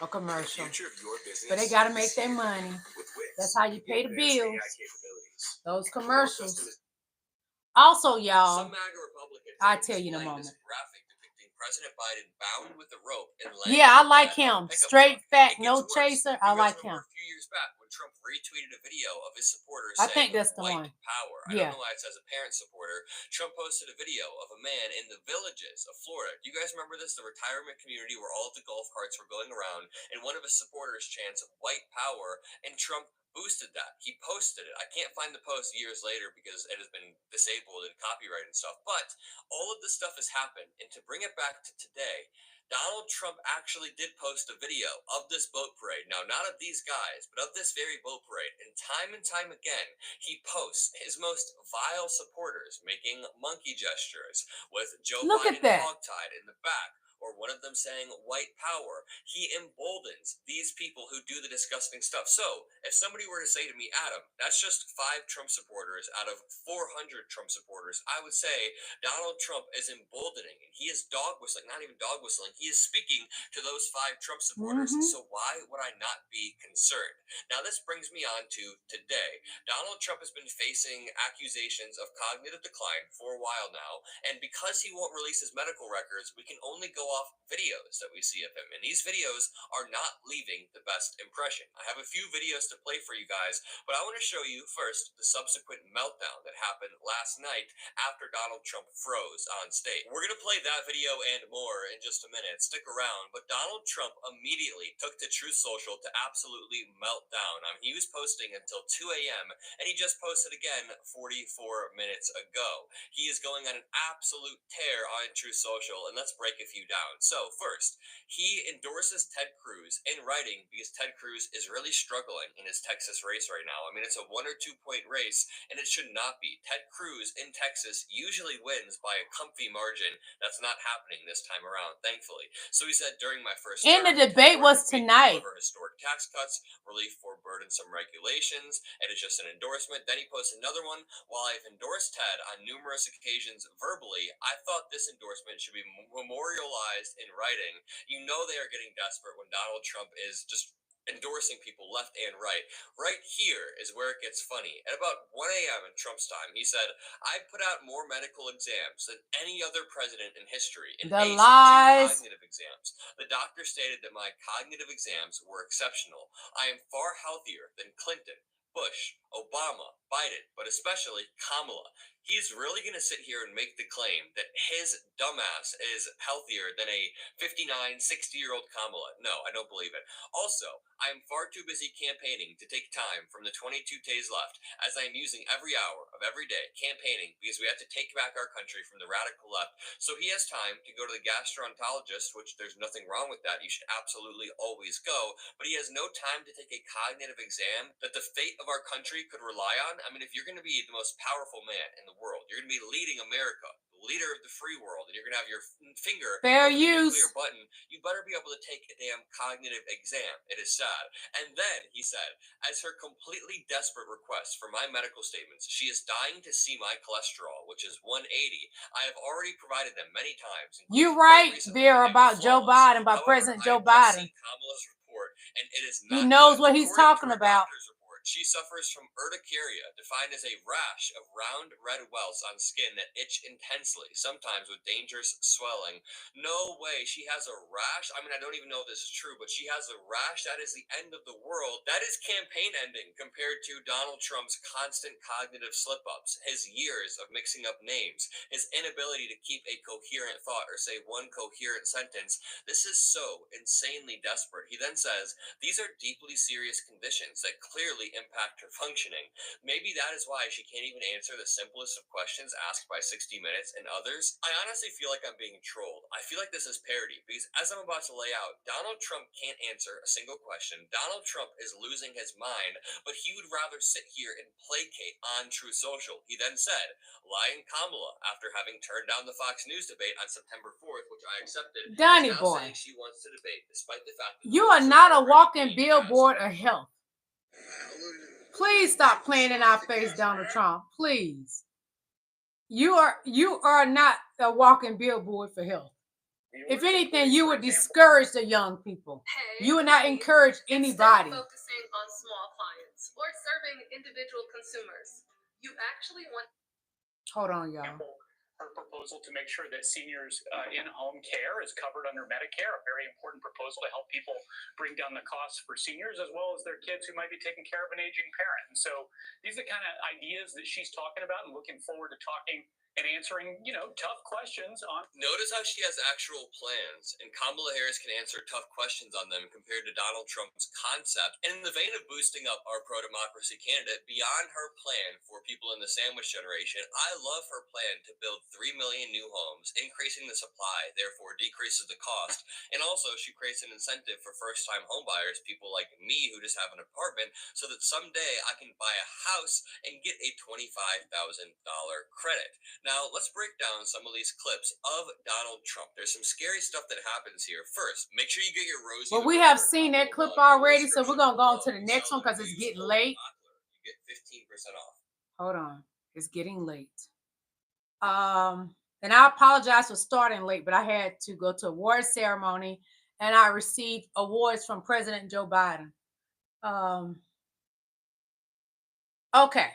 A commercial. But they got to make their money. That's how you pay the bills. Those commercials. Also, y'all, I'll tell you in a moment. President Biden bound with a rope and yeah, I like him. Straight, fat, no chaser. I like him. A few years back when Trump retweeted a video of his supporters I think that's the white one. power. Yeah. I don't know why it says a parent supporter. Trump posted a video of a man in the Villages of Florida. Do you guys remember this? The retirement community where all of the golf carts were going around, and one of his supporters chants white power, and Trump boosted that. He posted it. I can't find the post years later because it has been disabled and copyright and stuff. But all of this stuff has happened, and to bring it back to today, Donald Trump actually did post a video of this boat parade. Now, not of these guys, but of this very boat parade. And time again, he posts his most vile supporters making monkey gestures with Joe Biden hogtied in the back, or one of them saying white power. He emboldens these people who do the disgusting stuff. So if somebody were to say to me, Adam, that's just 5 Trump supporters out of 400 Trump supporters, I would say Donald Trump is emboldening, and he is dog whistling, not even dog whistling, he is speaking to those 5 Trump supporters. So why would I not be concerned? Now this brings me on to today. Donald Trump has been facing accusations of cognitive decline for a while now, and because he won't release his medical records, we can only go off videos that we see of him, and these videos are not leaving the best impression. I have a few videos to play for you guys, but I want to show you first the subsequent meltdown that happened last night after Donald Trump froze on stage. We're going to play that video and more in just a minute. Stick around. But Donald Trump immediately took to Truth Social to absolutely melt down. He was posting until 2 a.m. and he just posted again 44 minutes ago. He is going on an absolute tear on Truth Social, and let's break a few down. So first, he endorses Ted Cruz in writing because Ted Cruz is really struggling in his Texas race right now. I mean, it's a 1 or 2 point race, and it should not be. Ted Cruz in Texas usually wins by a comfy margin. That's not happening this time around, thankfully. So he said, during my first and term, the debate was tonight. Historic tax cuts, relief for burdensome regulations, and it's just an endorsement. Then he posts another one. While I've endorsed Ted on numerous occasions verbally, I thought this endorsement should be memorialized in writing. You know they are getting desperate when Donald Trump is just endorsing people left and right. Right here is where it gets funny. At about 1 a.m. in Trump's time, he said, I put out more medical exams than any other president in history and The aced 2 lies. cognitive exams. The doctor stated that my cognitive exams were exceptional. I am far healthier than Clinton, Bush, Obama, Biden, but especially Kamala. He's really going to sit here and make the claim that his dumbass is healthier than a 59, 60-year-old Kamala. No, I don't believe it. Also, I am far too busy campaigning to take time from the 22 days left, as I am using every hour of every day campaigning because we have to take back our country from the radical left. So he has time to go to the gastroenterologist, which there's nothing wrong with that. You should absolutely always go. But he has no time to take a cognitive exam that the fate of our country could rely on. I mean, if you're going to be the most powerful man in the world, you're going to be leading America, the leader of the free world, and you're going to have your finger Fair over the use. nuclear button, you better be able to take a damn cognitive exam. It is sad. And then he said, as her completely desperate request for my medical statements, she is dying to see my cholesterol, which is 180. I have already provided them many times. You're including quite right recently, there and they were about Joe flawless. Biden, about However, President I Joe have just Biden. seen Kamala's report, and it is He not knows good. what he's According talking to her about. doctor's report, she suffers from urticaria, defined as a rash of round red welts on skin that itch intensely, sometimes with dangerous swelling. No way, she has a rash? I mean, I don't even know if this is true, but she has a rash? That is the end of the world. That is campaign ending compared to Donald Trump's constant cognitive slip-ups, his years of mixing up names, his inability to keep a coherent thought or say one coherent sentence. This is so insanely desperate. He then says, these are deeply serious conditions that clearly impact her functioning. Maybe that is why she can't even answer the simplest of questions asked by 60 Minutes and others. I honestly feel like I'm being trolled. I feel like this is parody because, as I'm about to lay out, Donald Trump can't answer a single question. Donald Trump is losing his mind, but he would rather sit here and placate on True Social. He then said, lying Kamala, after having turned down the Fox News debate on September 4th, which I accepted, Donnie is now boy, saying she wants to debate, despite the fact that you the are votes not a already walking being billboard cast. of health. Please stop playing in our face, Donald Trump. Please. You are not a walking billboard for health. If anything, you would discourage the young people. You would not encourage anybody. Instead of focusing on small clients or serving individual consumers, you actually want. Hold on, y'all. Her proposal to make sure that seniors in-home care is covered under Medicare, a very important proposal to help people bring down the costs for seniors as well as their kids who might be taking care of an aging parent. And so these are the kind of ideas that she's talking about and looking forward to talking and answering, tough questions on. Notice how she has actual plans, and Kamala Harris can answer tough questions on them compared to Donald Trump's concept. And in the vein of boosting up our pro-democracy candidate, beyond her plan for people in the sandwich generation, I love her plan to build 3 million new homes, increasing the supply, therefore decreases the cost. And also, she creates an incentive for first-time homebuyers, people like me who just have an apartment, so that someday I can buy a house and get a $25,000 credit. Now, let's break down some of these clips of Donald Trump. There's some scary stuff that happens here. First, make sure you get your Rosie. Well, we have seen that clip already, so we're going to go on to the next one because it's getting late. You get 15% off. Hold on. It's getting late. And I apologize for starting late, but I had to go to a award ceremony, and I received awards from President Joe Biden. Okay.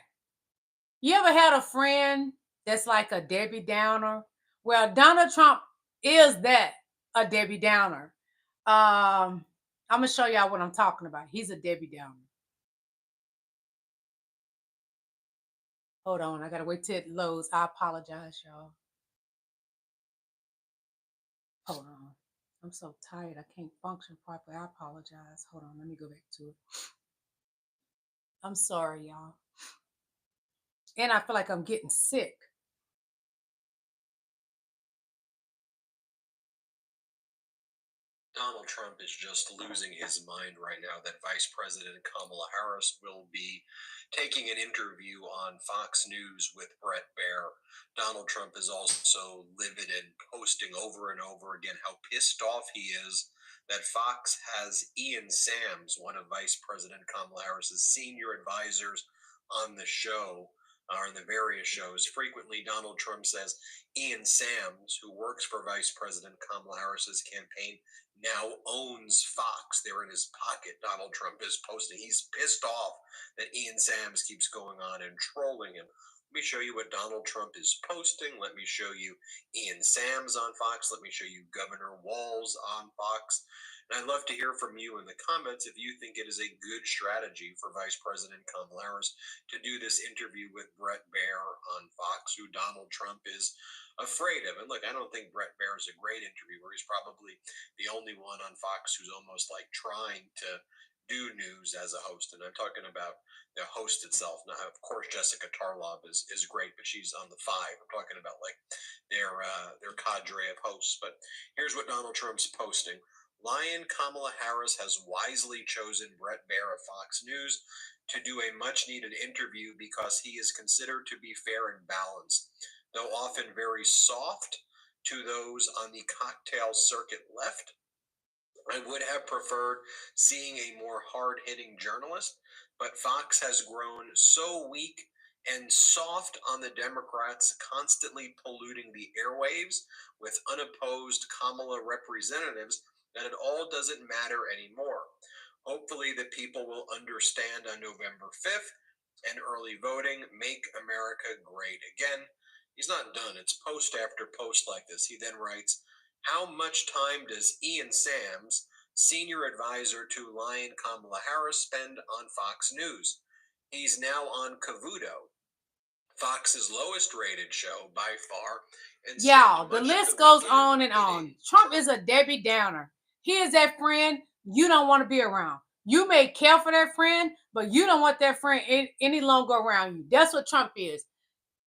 You ever had a friend that's like a Debbie Downer? Well, Donald Trump is that, a Debbie Downer. I'm going to show y'all what I'm talking about. He's a Debbie Downer. Hold on. I got to wait till it loads. I apologize, y'all. Hold on. I'm so tired. I can't function properly. I apologize. Hold on. Let me go back to it. I'm sorry, y'all. And I feel like I'm getting sick. Donald Trump is just losing his mind right now that Vice President Kamala Harris will be taking an interview on Fox News with Brett Baier. Donald Trump is also livid and posting over and over again how pissed off he is that Fox has Ian Sams, one of Vice President Kamala Harris's senior advisors, on the show or the various shows. Frequently, Donald Trump says Ian Sams, who works for Vice President Kamala Harris's campaign, now owns Fox. They're in his pocket. Donald Trump is posting. He's pissed off that Ian Sams keeps going on and trolling him. Let me show you what Donald Trump is posting. Let me show you Ian Sams on Fox. Let me show you Governor Walz on Fox. And I'd love to hear from you in the comments if you think it is a good strategy for Vice President Kamala Harris to do this interview with Bret Baier on Fox, who Donald Trump is afraid of. And look, I don't think Bret Baier is a great interviewer. He's probably the only one on Fox who's almost like trying to do news as a host. And I'm talking about the host itself. Now, of course, Jessica Tarlov is great, but she's on the five. I'm talking about like their cadre of hosts. But here's what Donald Trump's posting. Lion Kamala Harris has wisely chosen Bret Baier of Fox News to do a much-needed interview because he is considered to be fair and balanced, though often very soft to those on the cocktail circuit left. I would have preferred seeing a more hard-hitting journalist, but Fox has grown so weak and soft on the Democrats, constantly polluting the airwaves with unopposed Kamala representatives, that it all doesn't matter anymore. Hopefully the people will understand on November 5th and early voting, make America great again. He's not done. It's post after post like this. He then writes, how much time does Ian Sams, senior advisor to Lion Kamala Harris, spend on Fox News? He's now on Cavuto, Fox's lowest rated show by far. And y'all, the list goes on and on. Trump is a Debbie Downer. He is that friend you don't want to be around. You may care for that friend, but you don't want that friend any longer around you. That's what Trump is.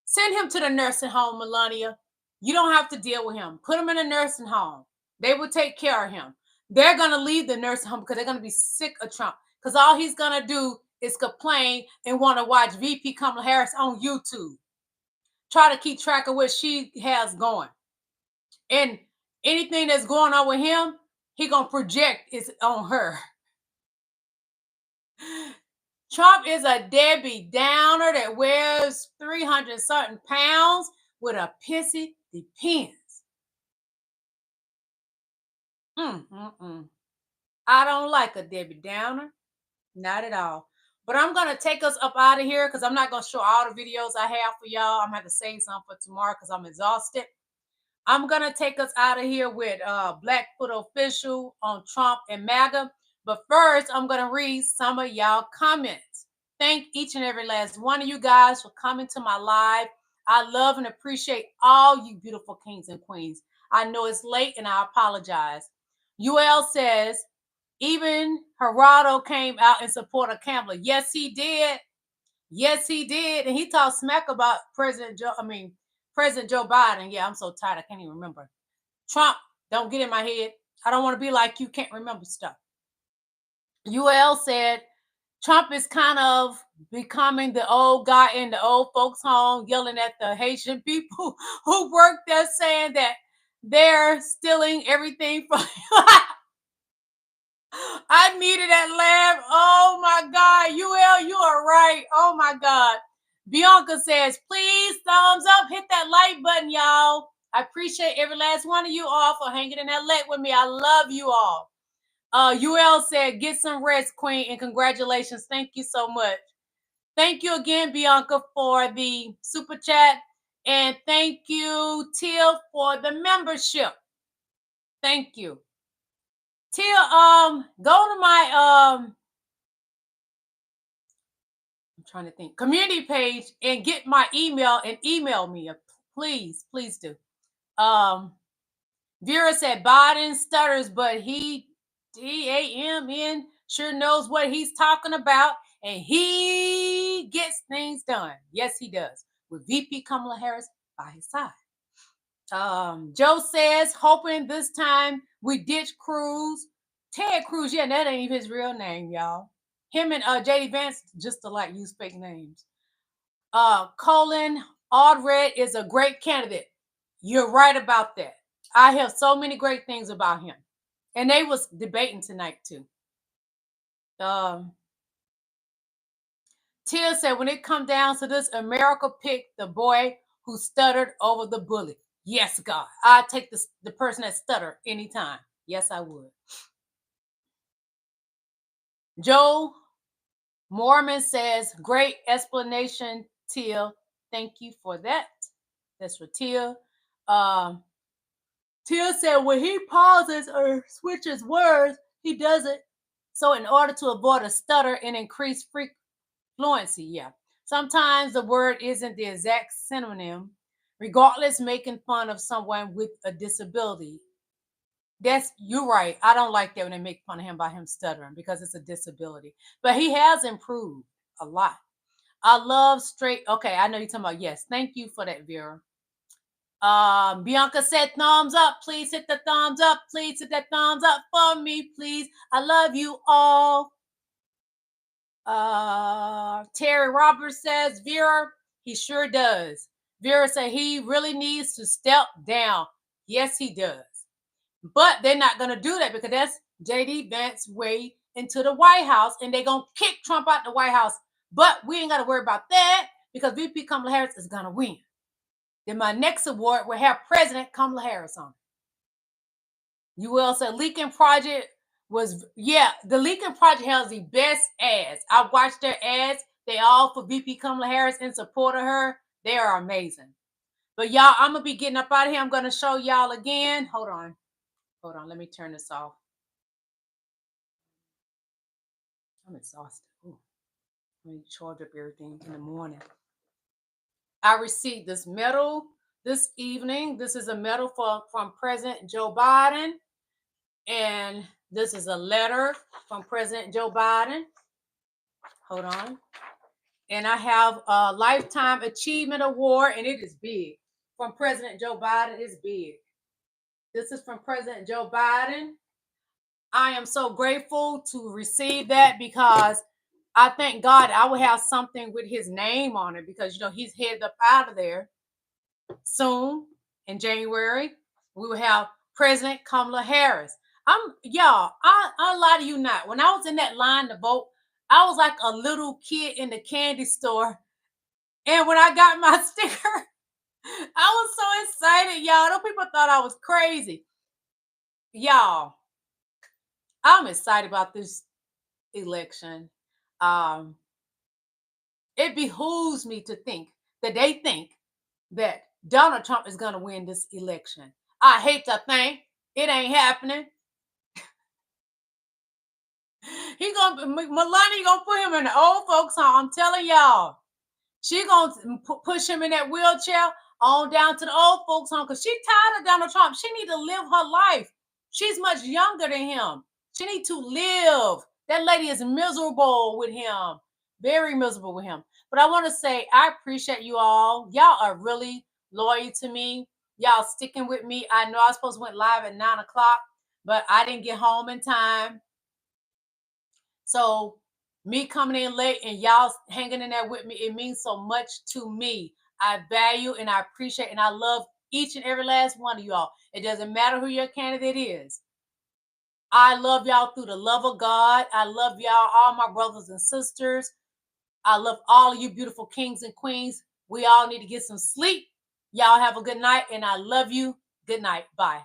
Send him to the nursing home, Melania. You don't have to deal with him. Put him in a nursing home. They will take care of him. They're going to leave the nursing home because they're going to be sick of Trump. Because all he's going to do is complain and want to watch VP Kamala Harris on YouTube. Try to keep track of what she has going. And anything that's going on with him, he going to project is on her. Trump is a Debbie Downer that wears 300 something pounds with a pissy depends. I don't like a Debbie Downer. Not at all. But I'm going to take us up out of here because I'm not going to show all the videos I have for y'all. I'm going to have to save some for tomorrow because I'm exhausted. I'm going to take us out of here with Blackfoot Official on Trump and MAGA. But first, I'm going to read some of y'all comments. Thank each and every last one of you guys for coming to my live. I love and appreciate all you beautiful kings and queens. I know it's late and I apologize. UL says, even Gerardo came out in support of Kamala. Yes, he did. Yes, he did. And he talked smack about President Joe Biden. Yeah, I'm so tired. I can't even remember. Trump, don't get in my head. I don't want to be like you, can't remember stuff. UL said, Trump is kind of becoming the old guy in the old folks' home, yelling at the Haitian people who work there, saying that they're stealing everything from I needed that laugh. Oh my God. UL, you are right. Oh my God. Bianca says, please thumbs up. Hit that like button, y'all. I appreciate every last one of you all for hanging in that leg with me. I love you all. UL said, get some rest, Queen, and congratulations. Thank you so much. Thank you again, Bianca, for the super chat. And thank you, Teal, for the membership. Thank you. Teal, go to my I'm trying to think, community page and get my email and email me. Please do. Vera said Biden stutters, but he DAMN sure knows what he's talking about, and he gets things done. Yes, he does. With VP Kamala Harris by his side. Joe says, hoping this time we ditch Cruz. Ted Cruz, yeah, that ain't his real name, y'all. Him and J.D. Vance just to like use fake names. Colin Aldred is a great candidate. You're right about that. I have so many great things about him. And they was debating tonight too. Tia said, when it come down to this, America picked the boy who stuttered over the bully. Yes, God. I'd take the person that stuttered anytime. Yes, I would. Joe Mormon says, great explanation, Tia. Thank you for that. That's for Tia. Tia said, when he pauses or switches words, he does it so in order to avoid a stutter and increase fluency. Yeah. Sometimes the word isn't the exact synonym, regardless, making fun of someone with a disability. You're right. I don't like that when they make fun of him by him stuttering because it's a disability. But he has improved a lot. I love straight. Okay, I know you're talking about yes. Thank you for that, Vera. Bianca said thumbs up. Please hit the thumbs up. Please hit that thumbs up for me, please. I love you all. Terry Roberts says, Vera, he sure does. Vera said he really needs to step down. Yes, he does. But they're not going to do that because that's J.D. Vance's way into the White House, and they're going to kick Trump out the White House. But we ain't got to worry about that because VP Kamala Harris is going to win. Then my next award will have President Kamala Harris on it. You will say Leaking Project was, the Leaking Project has the best ads. I watched their ads. They all for VP Kamala Harris in support of her. They are amazing. But y'all, I'm going to be getting up out of here. I'm going to show y'all again. Hold on. Let me turn this off. I'm exhausted. Ooh. Let me charge up everything in the morning. I received this medal this evening. This is a medal from President Joe Biden. And this is a letter from President Joe Biden. Hold on. And I have a Lifetime Achievement Award, and it is big. From President Joe Biden, it's big. This is from President Joe Biden. I am so grateful to receive that because I thank God I will have something with his name on it because, he's headed up out of there soon in January. We will have President Kamala Harris. I lie to you not. When I was in that line to vote, I was like a little kid in the candy store. And when I got my sticker, I was so excited, y'all. Those people thought I was crazy. Y'all, I'm excited about this election. It behooves me to think that they think that Donald Trump is going to win this election. I hate to think it ain't happening. Melania gonna put him in the old folks home. I'm telling y'all, she gonna push him in that wheelchair on down to the old folks home because she's tired of Donald Trump. She need to live her life. She's much younger than him. She need to live. That lady is miserable with him, very miserable with him. But I want to say I appreciate you all. Y'all are really loyal to me. Y'all sticking with me. I know I was supposed to went live at 9 o'clock, but I didn't get home in time. So me coming in late and y'all hanging in there with me, it means so much to me. I value and I appreciate and I love each and every last one of y'all. It doesn't matter who your candidate is. I love y'all through the love of God. I love y'all, all my brothers and sisters. I love all of you beautiful kings and queens. We all need to get some sleep. Y'all have a good night and I love you. Good night. Bye.